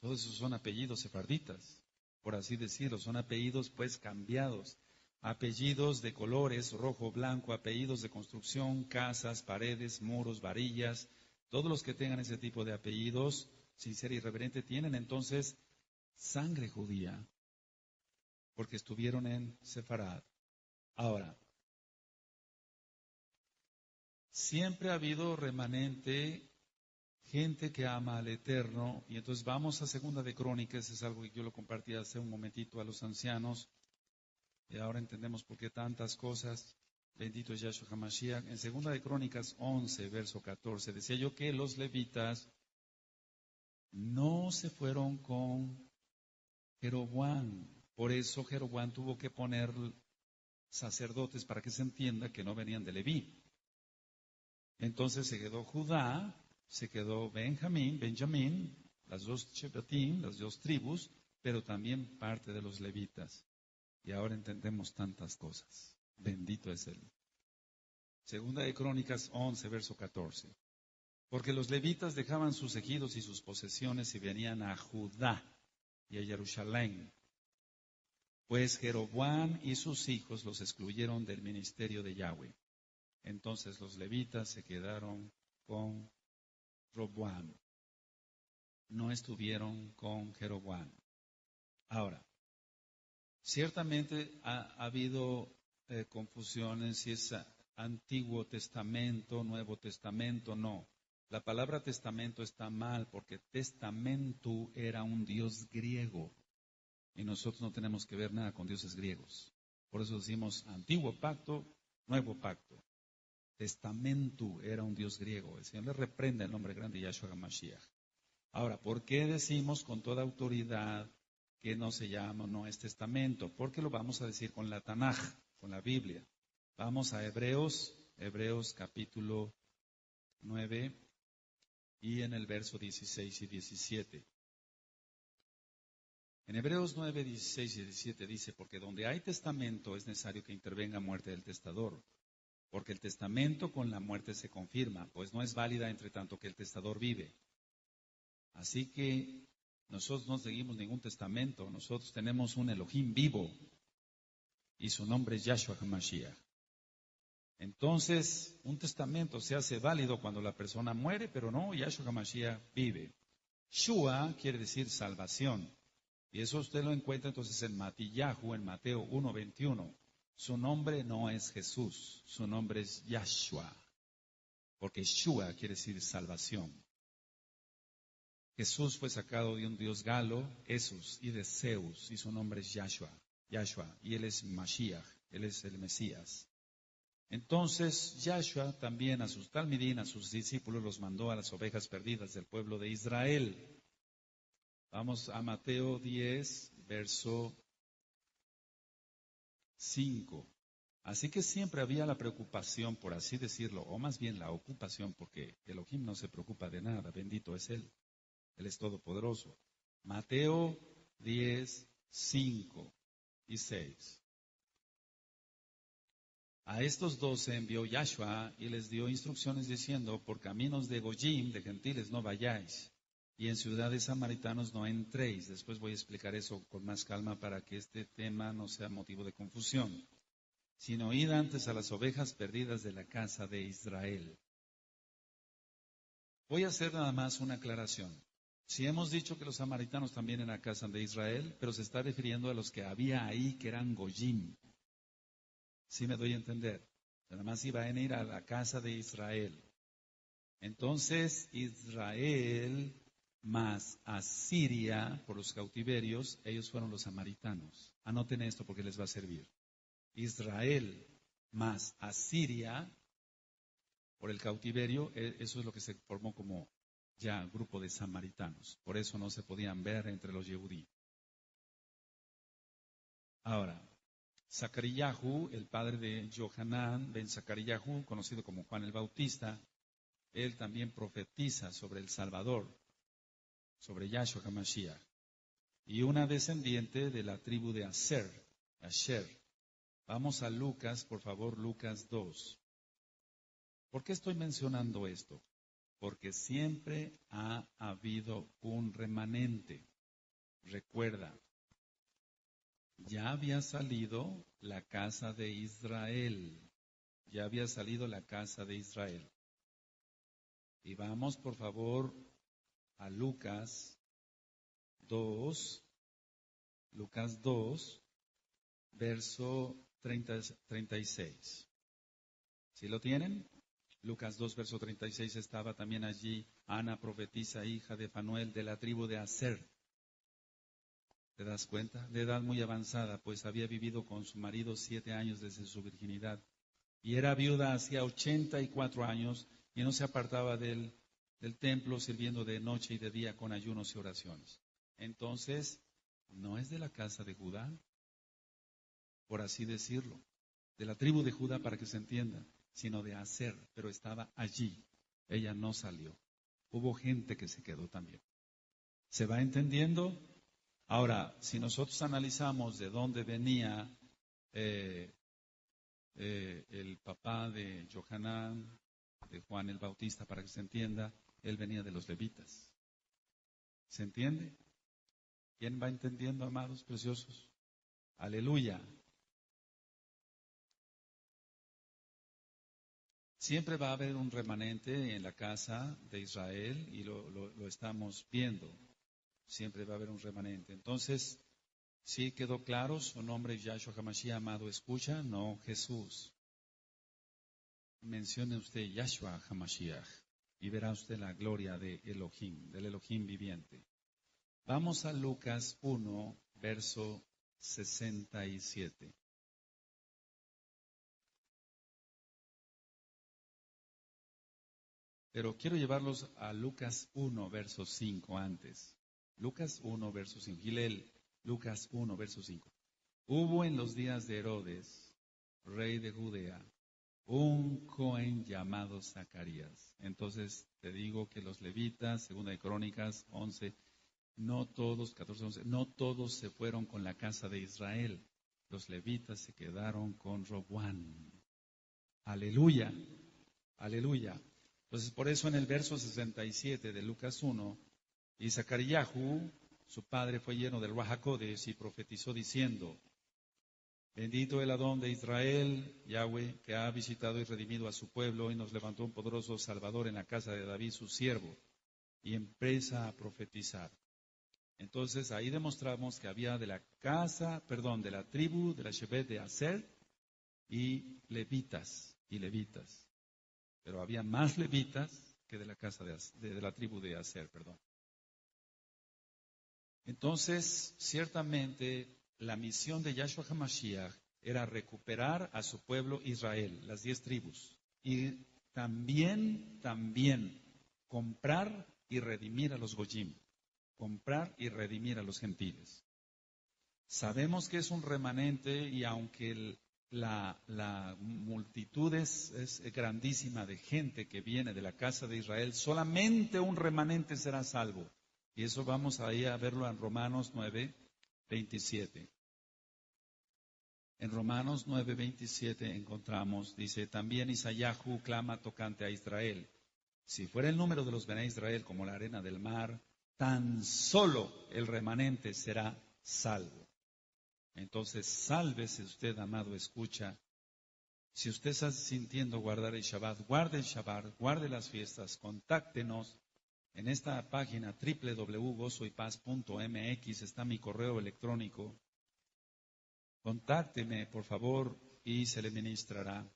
todos esos son apellidos sefarditas, por así decirlo, son apellidos pues cambiados. Apellidos de colores, rojo, blanco, apellidos de construcción, casas, paredes, muros, varillas, todos los que tengan ese tipo de apellidos, sin ser irreverente, tienen entonces sangre judía, porque estuvieron en Sefarad. Ahora, siempre ha habido remanente, gente que ama al Eterno, y entonces vamos a Segunda de Crónicas, es algo que yo lo compartí hace un momentito a los ancianos, y ahora entendemos por qué tantas cosas. Bendito es Yahshua HaMashiach. En Segunda de Crónicas 11, verso 14, decía yo que los levitas no se fueron con Jeroboam. Por eso Jeroboam tuvo que poner sacerdotes para que se entienda que no venían de Leví. Entonces se quedó Judá, se quedó Benjamín, las dos Shebatim, las dos tribus, pero también parte de los levitas. Y ahora entendemos tantas cosas. Bendito es Él. Segunda de Crónicas 11, verso 14. Porque los levitas dejaban sus ejidos y sus posesiones y venían a Judá y a Jerusalén. Pues Jeroboam y sus hijos los excluyeron del ministerio de Yahweh. Entonces los levitas se quedaron con Roboam. No estuvieron con Jeroboam. Ahora, ciertamente ha habido confusiones si es Antiguo Testamento, Nuevo Testamento, no. La palabra testamento está mal porque testamento era un dios griego y nosotros no tenemos que ver nada con dioses griegos. Por eso decimos Antiguo Pacto, Nuevo Pacto. Testamento era un dios griego. El Señor le reprende el nombre grande de Yahshua HaMashiach. Ahora, ¿por qué decimos con toda autoridad que no se llama, no es testamento? Porque lo vamos a decir con la Tanaj, con la Biblia. Vamos a Hebreos capítulo 9 y en el verso 16 y 17. En Hebreos 9, 16 y 17 dice, porque donde hay testamento es necesario que intervenga muerte del testador, porque el testamento con la muerte se confirma, pues no es válida entre tanto que el testador vive. Así que nosotros no seguimos ningún testamento, nosotros tenemos un Elohim vivo y su nombre es Yahshua HaMashiach. Entonces, un testamento se hace válido cuando la persona muere, pero no, Yahshua HaMashiach vive. Shua quiere decir salvación. Y eso usted lo encuentra entonces en Matillahu, en Mateo 1:21. Su nombre no es Jesús, su nombre es Yahshua, porque Shua quiere decir salvación. Jesús fue sacado de un dios galo, Esus, y de Zeus, y su nombre es Yahshua, y él es Mashiach, él es el Mesías. Entonces, Yahshua también a sus talmidín, a sus discípulos, los mandó a las ovejas perdidas del pueblo de Israel. Vamos a Mateo 10, verso 5. Así que siempre había la preocupación, por así decirlo, o más bien la ocupación, porque Elohim no se preocupa de nada, bendito es Él. Él es todopoderoso. Mateo 10, 5 y 6. A estos 12 envió Yahshua y les dio instrucciones diciendo, por caminos de Goyim, de gentiles, no vayáis, y en ciudades samaritanos no entréis. Después voy a explicar eso con más calma para que este tema no sea motivo de confusión. Sino id antes a las ovejas perdidas de la casa de Israel. Voy a hacer nada más una aclaración. Si hemos dicho que los samaritanos también en la casa de Israel, pero se está refiriendo a los que había ahí que eran Goyim. ¿Sí me doy a entender? Nada más iban a ir a la casa de Israel. Entonces, Israel más Asiria, por los cautiverios, ellos fueron los samaritanos. Anoten esto porque les va a servir. Israel más Asiria, por el cautiverio, eso es lo que se formó como ya grupo de samaritanos. Por eso no se podían ver entre los Yehudí. Ahora, Zacaríahu, el padre de Johanán ben Zacaríahu, conocido como Juan el Bautista, él también profetiza sobre el Salvador, sobre Yahshua HaMashiach, y una descendiente de la tribu de Asher. Vamos a Lucas, por favor, Lucas 2. ¿Por qué estoy mencionando esto? Porque siempre ha habido un remanente. Recuerda, ya había salido la casa de Israel. Ya había salido la casa de Israel. Y vamos, por favor, a Lucas 2. Lucas 2, verso 36. ¿Sí lo tienen? Lucas 2, verso 36, estaba también allí Ana, profetisa, hija de Fanuel, de la tribu de Aser. ¿Te das cuenta? De edad muy avanzada, pues había vivido con su marido 7 años desde su virginidad. Y era viuda hacía 84 años y no se apartaba del templo sirviendo de noche y de día con ayunos y oraciones. Entonces, no es de la casa de Judá, por así decirlo, de la tribu de Judá para que se entienda, sino de Aser, pero estaba allí. Ella no salió. Hubo gente que se quedó también. ¿Se va entendiendo? Ahora, si nosotros analizamos de dónde venía el papá de Johanán, de Juan el Bautista, para que se entienda, él venía de los levitas. ¿Se entiende? ¿Quién va entendiendo, amados preciosos? Aleluya. Siempre va a haber un remanente en la casa de Israel y lo estamos viendo. Siempre va a haber un remanente. Entonces, ¿sí quedó claro? Su nombre es Yahshua HaMashiach, amado, escucha, no Jesús. Mencione usted Yahshua HaMashiach y verá usted la gloria de Elohim, del Elohim viviente. Vamos a Lucas 1, verso 67. Pero quiero llevarlos a Lucas 1, verso 5 antes. Lucas 1, verso 5. Gilel, Lucas 1, verso 5. Hubo en los días de Herodes, rey de Judea, un Cohen llamado Zacarías. Entonces te digo que los levitas, segunda de Crónicas 11, no todos, 14, 11, no todos se fueron con la casa de Israel. Los levitas se quedaron con Roboán. Aleluya, aleluya. Entonces, por eso en el verso 67 de Lucas 1, y Zacaríahu, su padre, fue lleno del Ruach HaKodesh y profetizó diciendo, Bendito el Adón de Israel, Yahweh, que ha visitado y redimido a su pueblo y nos levantó un poderoso Salvador en la casa de David, su siervo, y empieza a profetizar. Entonces ahí demostramos que había de la tribu de la Shebet de Aser y levitas, pero había más levitas que de la casa de la tribu de Aser, perdón. Entonces, ciertamente, la misión de Yahshua HaMashiach era recuperar a su pueblo Israel, las 10 tribus, y también comprar y redimir a los Goyim, comprar y redimir a los gentiles. Sabemos que es un remanente y aunque la multitud es grandísima de gente que viene de la casa de Israel, solamente un remanente será salvo. Y eso vamos ahí a verlo en Romanos 9:27. En Romanos 9:27 encontramos, dice, también Isayahu clama tocante a Israel. Si fuera el número de los Bené Israel como la arena del mar, tan solo el remanente será salvo. Entonces, sálvese usted, amado, escucha. Si usted está sintiendo guardar el Shabbat, guarde las fiestas, contáctenos. En esta página www.gozoypaz.mx está mi correo electrónico. Contácteme, por favor, y se le ministrará.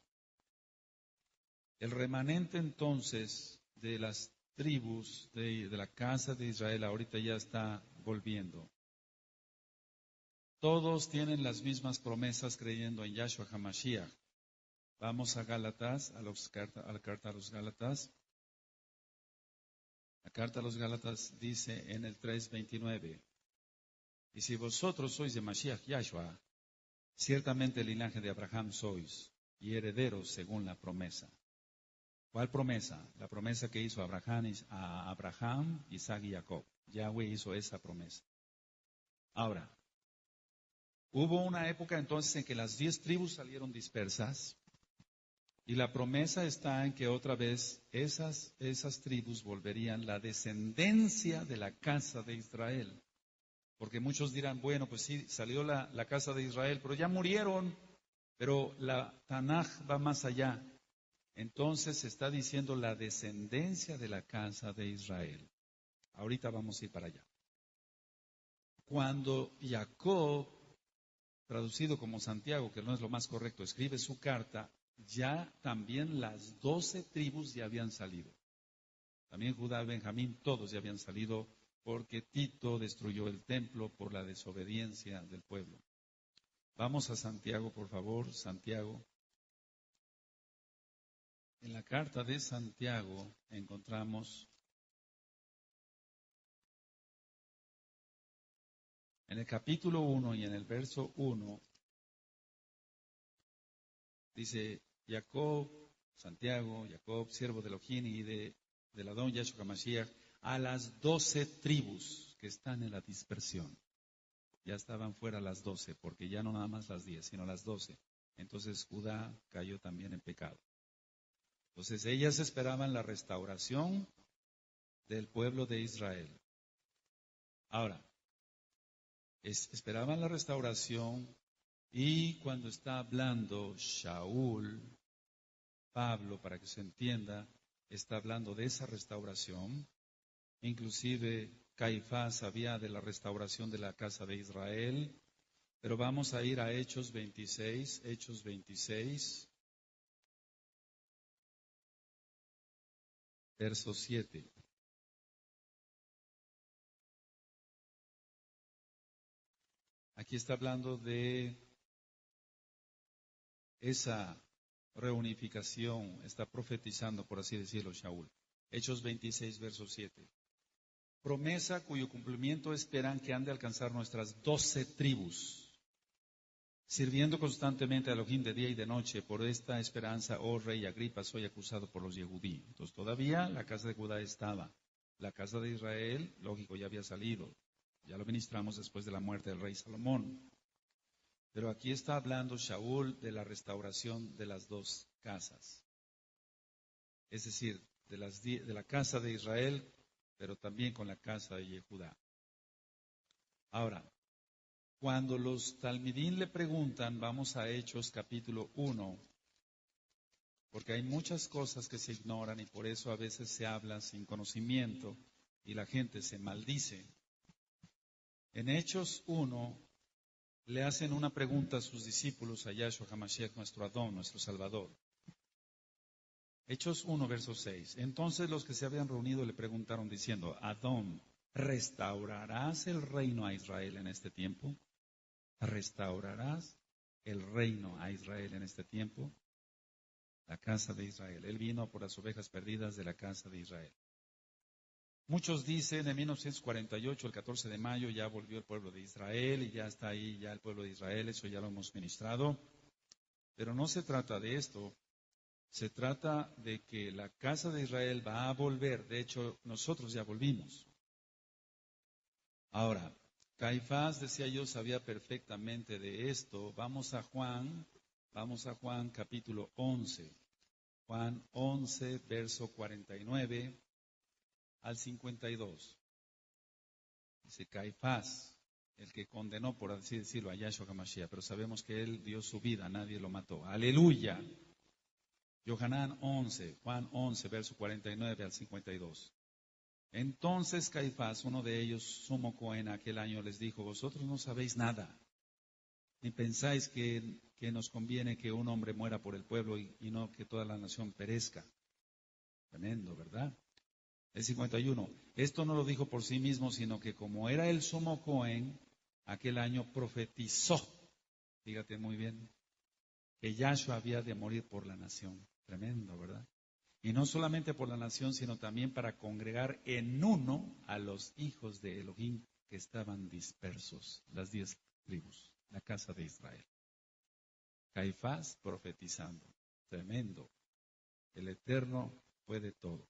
El remanente entonces de las tribus de la casa de Israel ahorita ya está volviendo. Todos tienen las mismas promesas creyendo en Yahshua HaMashiach. Vamos a Gálatas, a la carta a los Gálatas. La carta a los Gálatas dice en el 3:29, y si vosotros sois de Mashiach Yahshua, ciertamente el linaje de Abraham sois, y herederos según la promesa. ¿Cuál promesa? La promesa que hizo a Abraham, Isaac y Jacob. Yahweh hizo esa promesa. Ahora, hubo una época entonces en que las 10 tribus salieron dispersas, y la promesa está en que otra vez esas tribus volverían la descendencia de la casa de Israel. Porque muchos dirán, bueno, pues sí, salió la casa de Israel, pero ya murieron. Pero la Tanaj va más allá. Entonces se está diciendo la descendencia de la casa de Israel. Ahorita vamos a ir para allá. Cuando Jacob, traducido como Santiago, que no es lo más correcto, escribe su carta, ya también las 12 tribus ya habían salido. También Judá y Benjamín, todos ya habían salido porque Tito destruyó el templo por la desobediencia del pueblo. Vamos a Santiago, por favor, Santiago. En la carta de Santiago encontramos, en el capítulo 1 y en el verso 1, dice, Santiago, siervo de Elohim y del Adón Yahshua HaMashiach, a las 12 tribus que están en la dispersión. Ya estaban fuera las 12, porque ya no nada más las 10, sino las 12. Entonces Judá cayó también en pecado. Entonces ellas esperaban la restauración del pueblo de Israel. Ahora, esperaban la restauración y cuando está hablando Shaul, Pablo, para que se entienda, está hablando de esa restauración. Inclusive Caifás sabía de la restauración de la casa de Israel. Pero vamos a ir a Hechos 26, verso 7. Aquí está hablando de esa reunificación, está profetizando, por así decirlo, Shaul. Hechos 26, verso 7. Promesa cuyo cumplimiento esperan que han de alcanzar nuestras 12 tribus, sirviendo constantemente a Elohim de día y de noche. Por esta esperanza, oh rey Agripa, soy acusado por los Yehudí. Entonces todavía la casa de Judá estaba. La casa de Israel, lógico, ya había salido. Ya lo ministramos después de la muerte del rey Salomón. Pero aquí está hablando Shaul de la restauración de las dos casas. Es decir, de la casa de Israel, pero también con la casa de Judá. Ahora, Cuando los talmidín le preguntan, vamos a Hechos capítulo 1, porque hay muchas cosas que se ignoran y por eso a veces se habla sin conocimiento y la gente se maldice. En Hechos 1 le hacen una pregunta a sus discípulos, a Yahshua HaMashiach, nuestro Adón, nuestro Salvador. Hechos 1, verso 6. Entonces los que se habían reunido le preguntaron diciendo, Adón, ¿restaurarás el reino a Israel en este tiempo? ¿Restaurarás el reino a Israel en este tiempo? La casa de Israel. Él vino por las ovejas perdidas de la casa de Israel. Muchos dicen, en 1948, el 14 de mayo, ya volvió el pueblo de Israel y ya está ahí ya el pueblo de Israel, eso ya lo hemos ministrado. Pero no se trata de esto, se trata de que la casa de Israel va a volver. De hecho, nosotros ya volvimos. Ahora, Caifás, decía yo, sabía perfectamente de esto. Vamos a Juan capítulo 11. Juan 11, verso 49 al 52. Dice Caifás, el que condenó, por así decirlo, a Yahshua HaMashiach, pero sabemos que él dio su vida, nadie lo mató. ¡Aleluya! Yohanan 11, Juan 11, verso 49 al 52. Entonces Caifás, uno de ellos, sumo Cohen, aquel año les dijo, vosotros no sabéis nada, ni pensáis que nos conviene que un hombre muera por el pueblo y no que toda la nación perezca. Tremendo, ¿verdad? El 51. Esto no lo dijo por sí mismo, sino que como era el sumo Cohen, aquel año profetizó, fíjate muy bien, que Yahshua había de morir por la nación. Tremendo, ¿verdad? Y no solamente por la nación, sino también para congregar en uno a los hijos de Elohim que estaban dispersos, las 10 tribus, la casa de Israel. Caifás profetizando. Tremendo. El Eterno puede todo.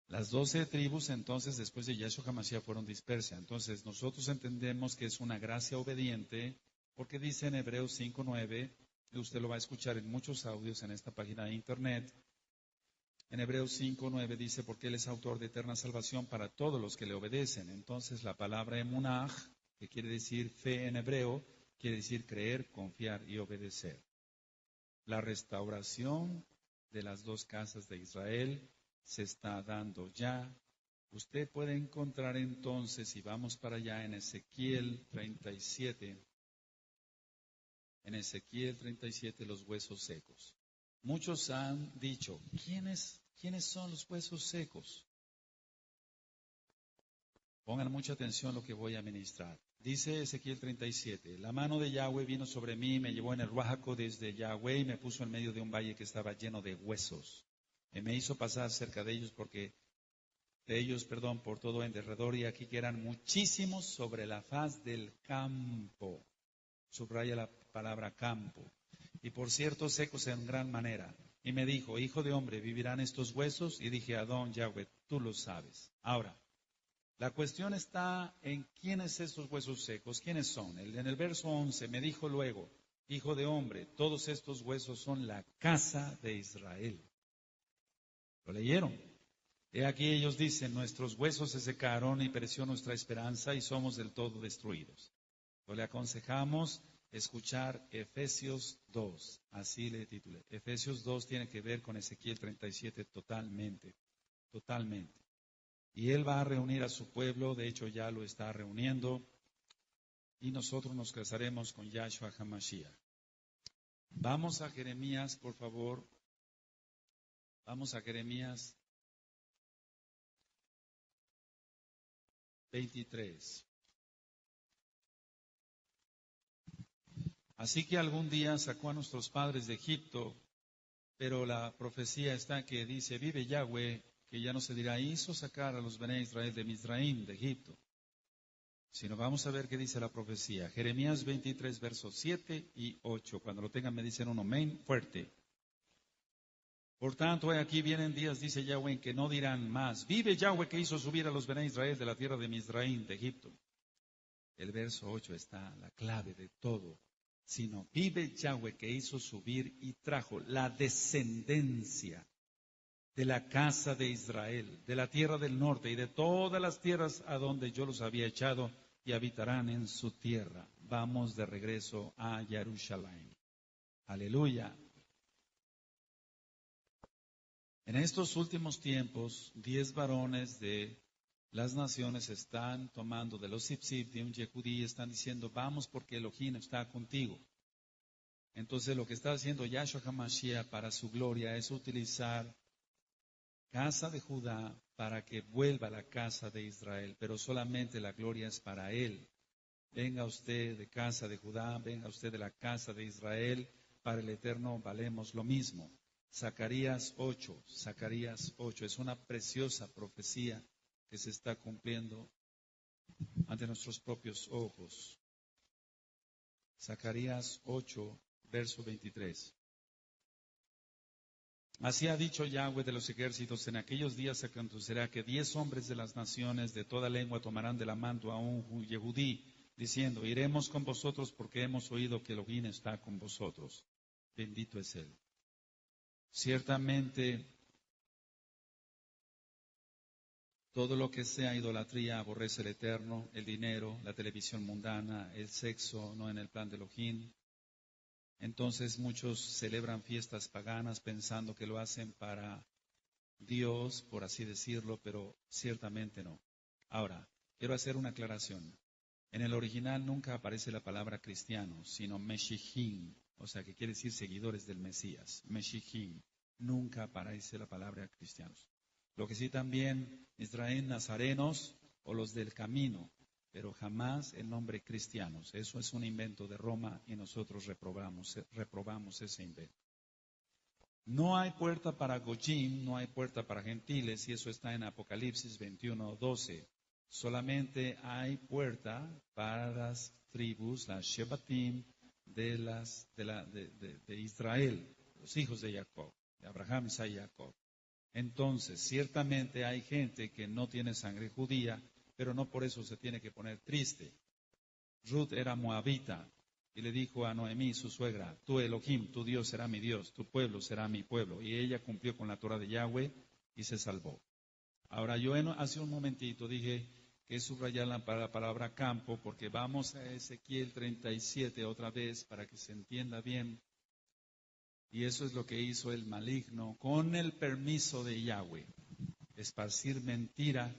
Las 12 tribus entonces después de Yahshua HaMashiach fueron dispersas. Entonces nosotros entendemos que es una gracia obediente porque dice en Hebreos 5:9, y usted lo va a escuchar en muchos audios en esta página de internet. En Hebreos 5:9 dice, porque Él es autor de eterna salvación para todos los que le obedecen. Entonces la palabra emunaj, que quiere decir fe en hebreo, quiere decir creer, confiar y obedecer. La restauración de las 2 casas de Israel se está dando ya. Usted puede encontrar entonces, si vamos para allá en Ezequiel 37, los huesos secos. Muchos han dicho, ¿quiénes son los huesos secos? Pongan mucha atención a lo que voy a ministrar. Dice Ezequiel 37, la mano de Yahweh vino sobre mí, me llevó en el ruajaco desde Yahweh y me puso en medio de un valle que estaba lleno de huesos. Y me hizo pasar cerca de ellos por todo en derredor, y aquí que eran muchísimos sobre la faz del campo. Subraya la palabra campo. Y por cierto, secos en gran manera. Y me dijo, hijo de hombre, ¿vivirán estos huesos? Y dije, Adón Yahweh, tú lo sabes. Ahora, la cuestión está en quiénes estos huesos secos, quiénes son. En el verso 11 me dijo luego, hijo de hombre, todos estos huesos son la casa de Israel. ¿Lo leyeron? He aquí ellos dicen, nuestros huesos se secaron y pereció nuestra esperanza y somos del todo destruidos. Le aconsejamos escuchar Efesios 2, así le titulé. Efesios 2 tiene que ver con Ezequiel 37 totalmente. Y Él va a reunir a su pueblo, de hecho ya lo está reuniendo, y nosotros nos casaremos con Yahshua HaMashiach. Vamos a Jeremías, por favor. Vamos a Jeremías 23. Así que algún día sacó a nuestros padres de Egipto, pero la profecía está que dice, vive Yahweh, que ya no se dirá, hizo sacar a los Bené Israel de Mizraim, de Egipto. Sino vamos a ver qué dice la profecía. Jeremías 23, versos 7 y 8. Cuando lo tengan me dicen un amén fuerte. Por tanto, aquí vienen días, dice Yahweh, en que no dirán más, vive Yahweh que hizo subir a los Bené Israel de la tierra de Mizraim, de Egipto. El verso 8 está la clave de todo. Sino vive Yahweh que hizo subir y trajo la descendencia de la casa de Israel, de la tierra del norte y de todas las tierras a donde yo los había echado y habitarán en su tierra. vamos de regreso a Jerusalén. Aleluya. En estos últimos tiempos, 10 varones de las naciones están tomando de los Sipsip, de un Yehudí, están diciendo, vamos porque Elohim está contigo. Entonces lo que está haciendo Yahshua HaMashiach para su gloria es utilizar casa de Judá para que vuelva a la casa de Israel, pero solamente la gloria es para él. Venga usted de casa de Judá, venga usted de la casa de Israel, para el Eterno valemos lo mismo. Zacarías 8, es una preciosa profecía que se está cumpliendo ante nuestros propios ojos. Zacarías 8, verso 23. Así ha dicho Yahweh de los ejércitos, en aquellos días acontecerá que 10 hombres de las naciones de toda lengua tomarán de la mano a un Yehudí, diciendo, iremos con vosotros porque hemos oído que Elohim está con vosotros. Bendito es Él. Ciertamente, todo lo que sea idolatría aborrece el Eterno, el dinero, la televisión mundana, el sexo, no en el plan de Elohim. Entonces muchos celebran fiestas paganas pensando que lo hacen para Dios, por así decirlo, pero ciertamente no. Ahora, quiero hacer una aclaración. En el original nunca aparece la palabra cristiano, sino Meshihim, o sea que quiere decir seguidores del Mesías. Meshihim, nunca aparece la palabra cristianos. Lo que sí también Israel nazarenos o los del camino, pero jamás el nombre cristianos. Eso es un invento de Roma y nosotros reprobamos ese invento. No hay puerta para Goyim, no hay puerta para gentiles, y eso está en Apocalipsis 21:12. Solamente hay puerta para las tribus, las Shebatim de Israel, los hijos de Jacob, de Abraham, Isaac y Jacob. Entonces, ciertamente hay gente que no tiene sangre judía, pero no por eso se tiene que poner triste. Ruth era moabita y le dijo a Noemí, su suegra, tú Elohim, tu Dios será mi Dios, tu pueblo será mi pueblo. Y ella cumplió con la Torah de Yahweh y se salvó. Ahora, yo hace un momentito dije que subrayar la palabra campo, porque vamos a Ezequiel 37 otra vez para que se entienda bien. Y eso es lo que hizo el maligno con el permiso de Yahweh. Esparcir mentira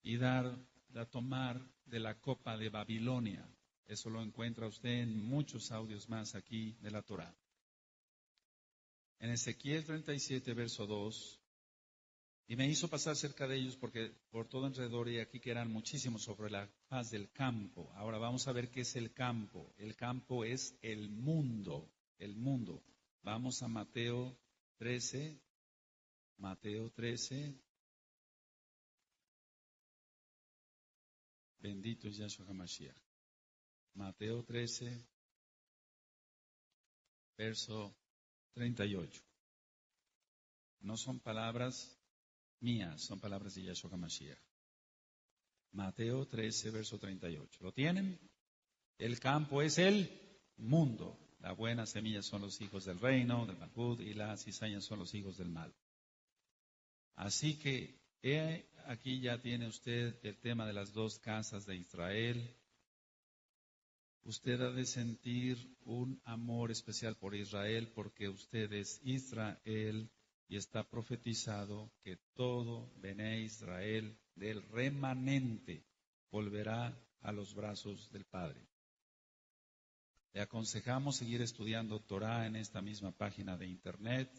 y tomar de la copa de Babilonia. Eso lo encuentra usted en muchos audios más aquí de la Torah. En Ezequiel 37, verso 2, y me hizo pasar cerca de ellos porque por todo alrededor y aquí que eran muchísimos sobre la faz del campo. Ahora vamos a ver qué es el campo. El campo es el mundo, el mundo. Vamos a Mateo 13. Bendito es Yahshua HaMashiach. Mateo 13, verso 38. No son palabras mías, son palabras de Yahshua HaMashiach. Mateo 13, verso 38. ¿Lo tienen? El campo es el mundo. La buena semilla son los hijos del reino, del Malhut, y las cizañas son los hijos del mal. Así que aquí ya tiene usted el tema de las dos casas de Israel. Usted ha de sentir un amor especial por Israel porque usted es Israel y está profetizado que todo Bené Israel del remanente volverá a los brazos del Padre. Le aconsejamos seguir estudiando Torah en esta misma página de internet.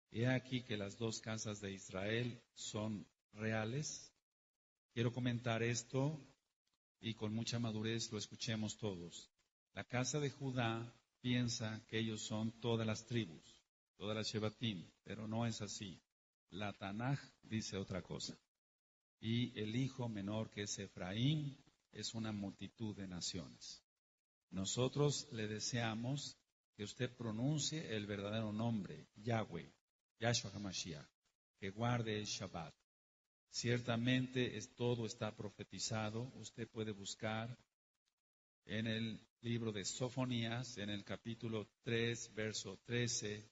He aquí que las dos casas de Israel son reales. Quiero comentar esto y con mucha madurez lo escuchemos todos. La casa de Judá piensa que ellos son todas las tribus, todas las Shebatim, pero no es así. La Tanaj dice otra cosa. Y el hijo menor que es Efraín es una multitud de naciones. Nosotros le deseamos que usted pronuncie el verdadero nombre, Yahweh, Yahshua HaMashiach, que guarde el Shabbat. Ciertamente todo está profetizado. Usted puede buscar en el libro de Sofonías, en el capítulo 3, verso 13.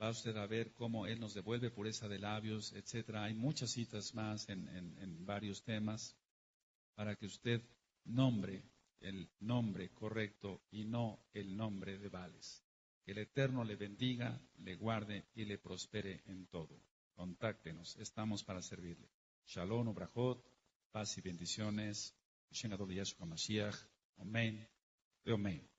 Va usted a ver cómo Él nos devuelve pureza de labios, etc. Hay muchas citas más en varios temas para que usted nombre el nombre correcto y no el nombre de Baales. Que el Eterno le bendiga, le guarde y le prospere en todo. Contáctenos, estamos para servirle. Shalom, Obrajot, paz y bendiciones. Shen Adon Yahshua Mashiach. Amén. Amén.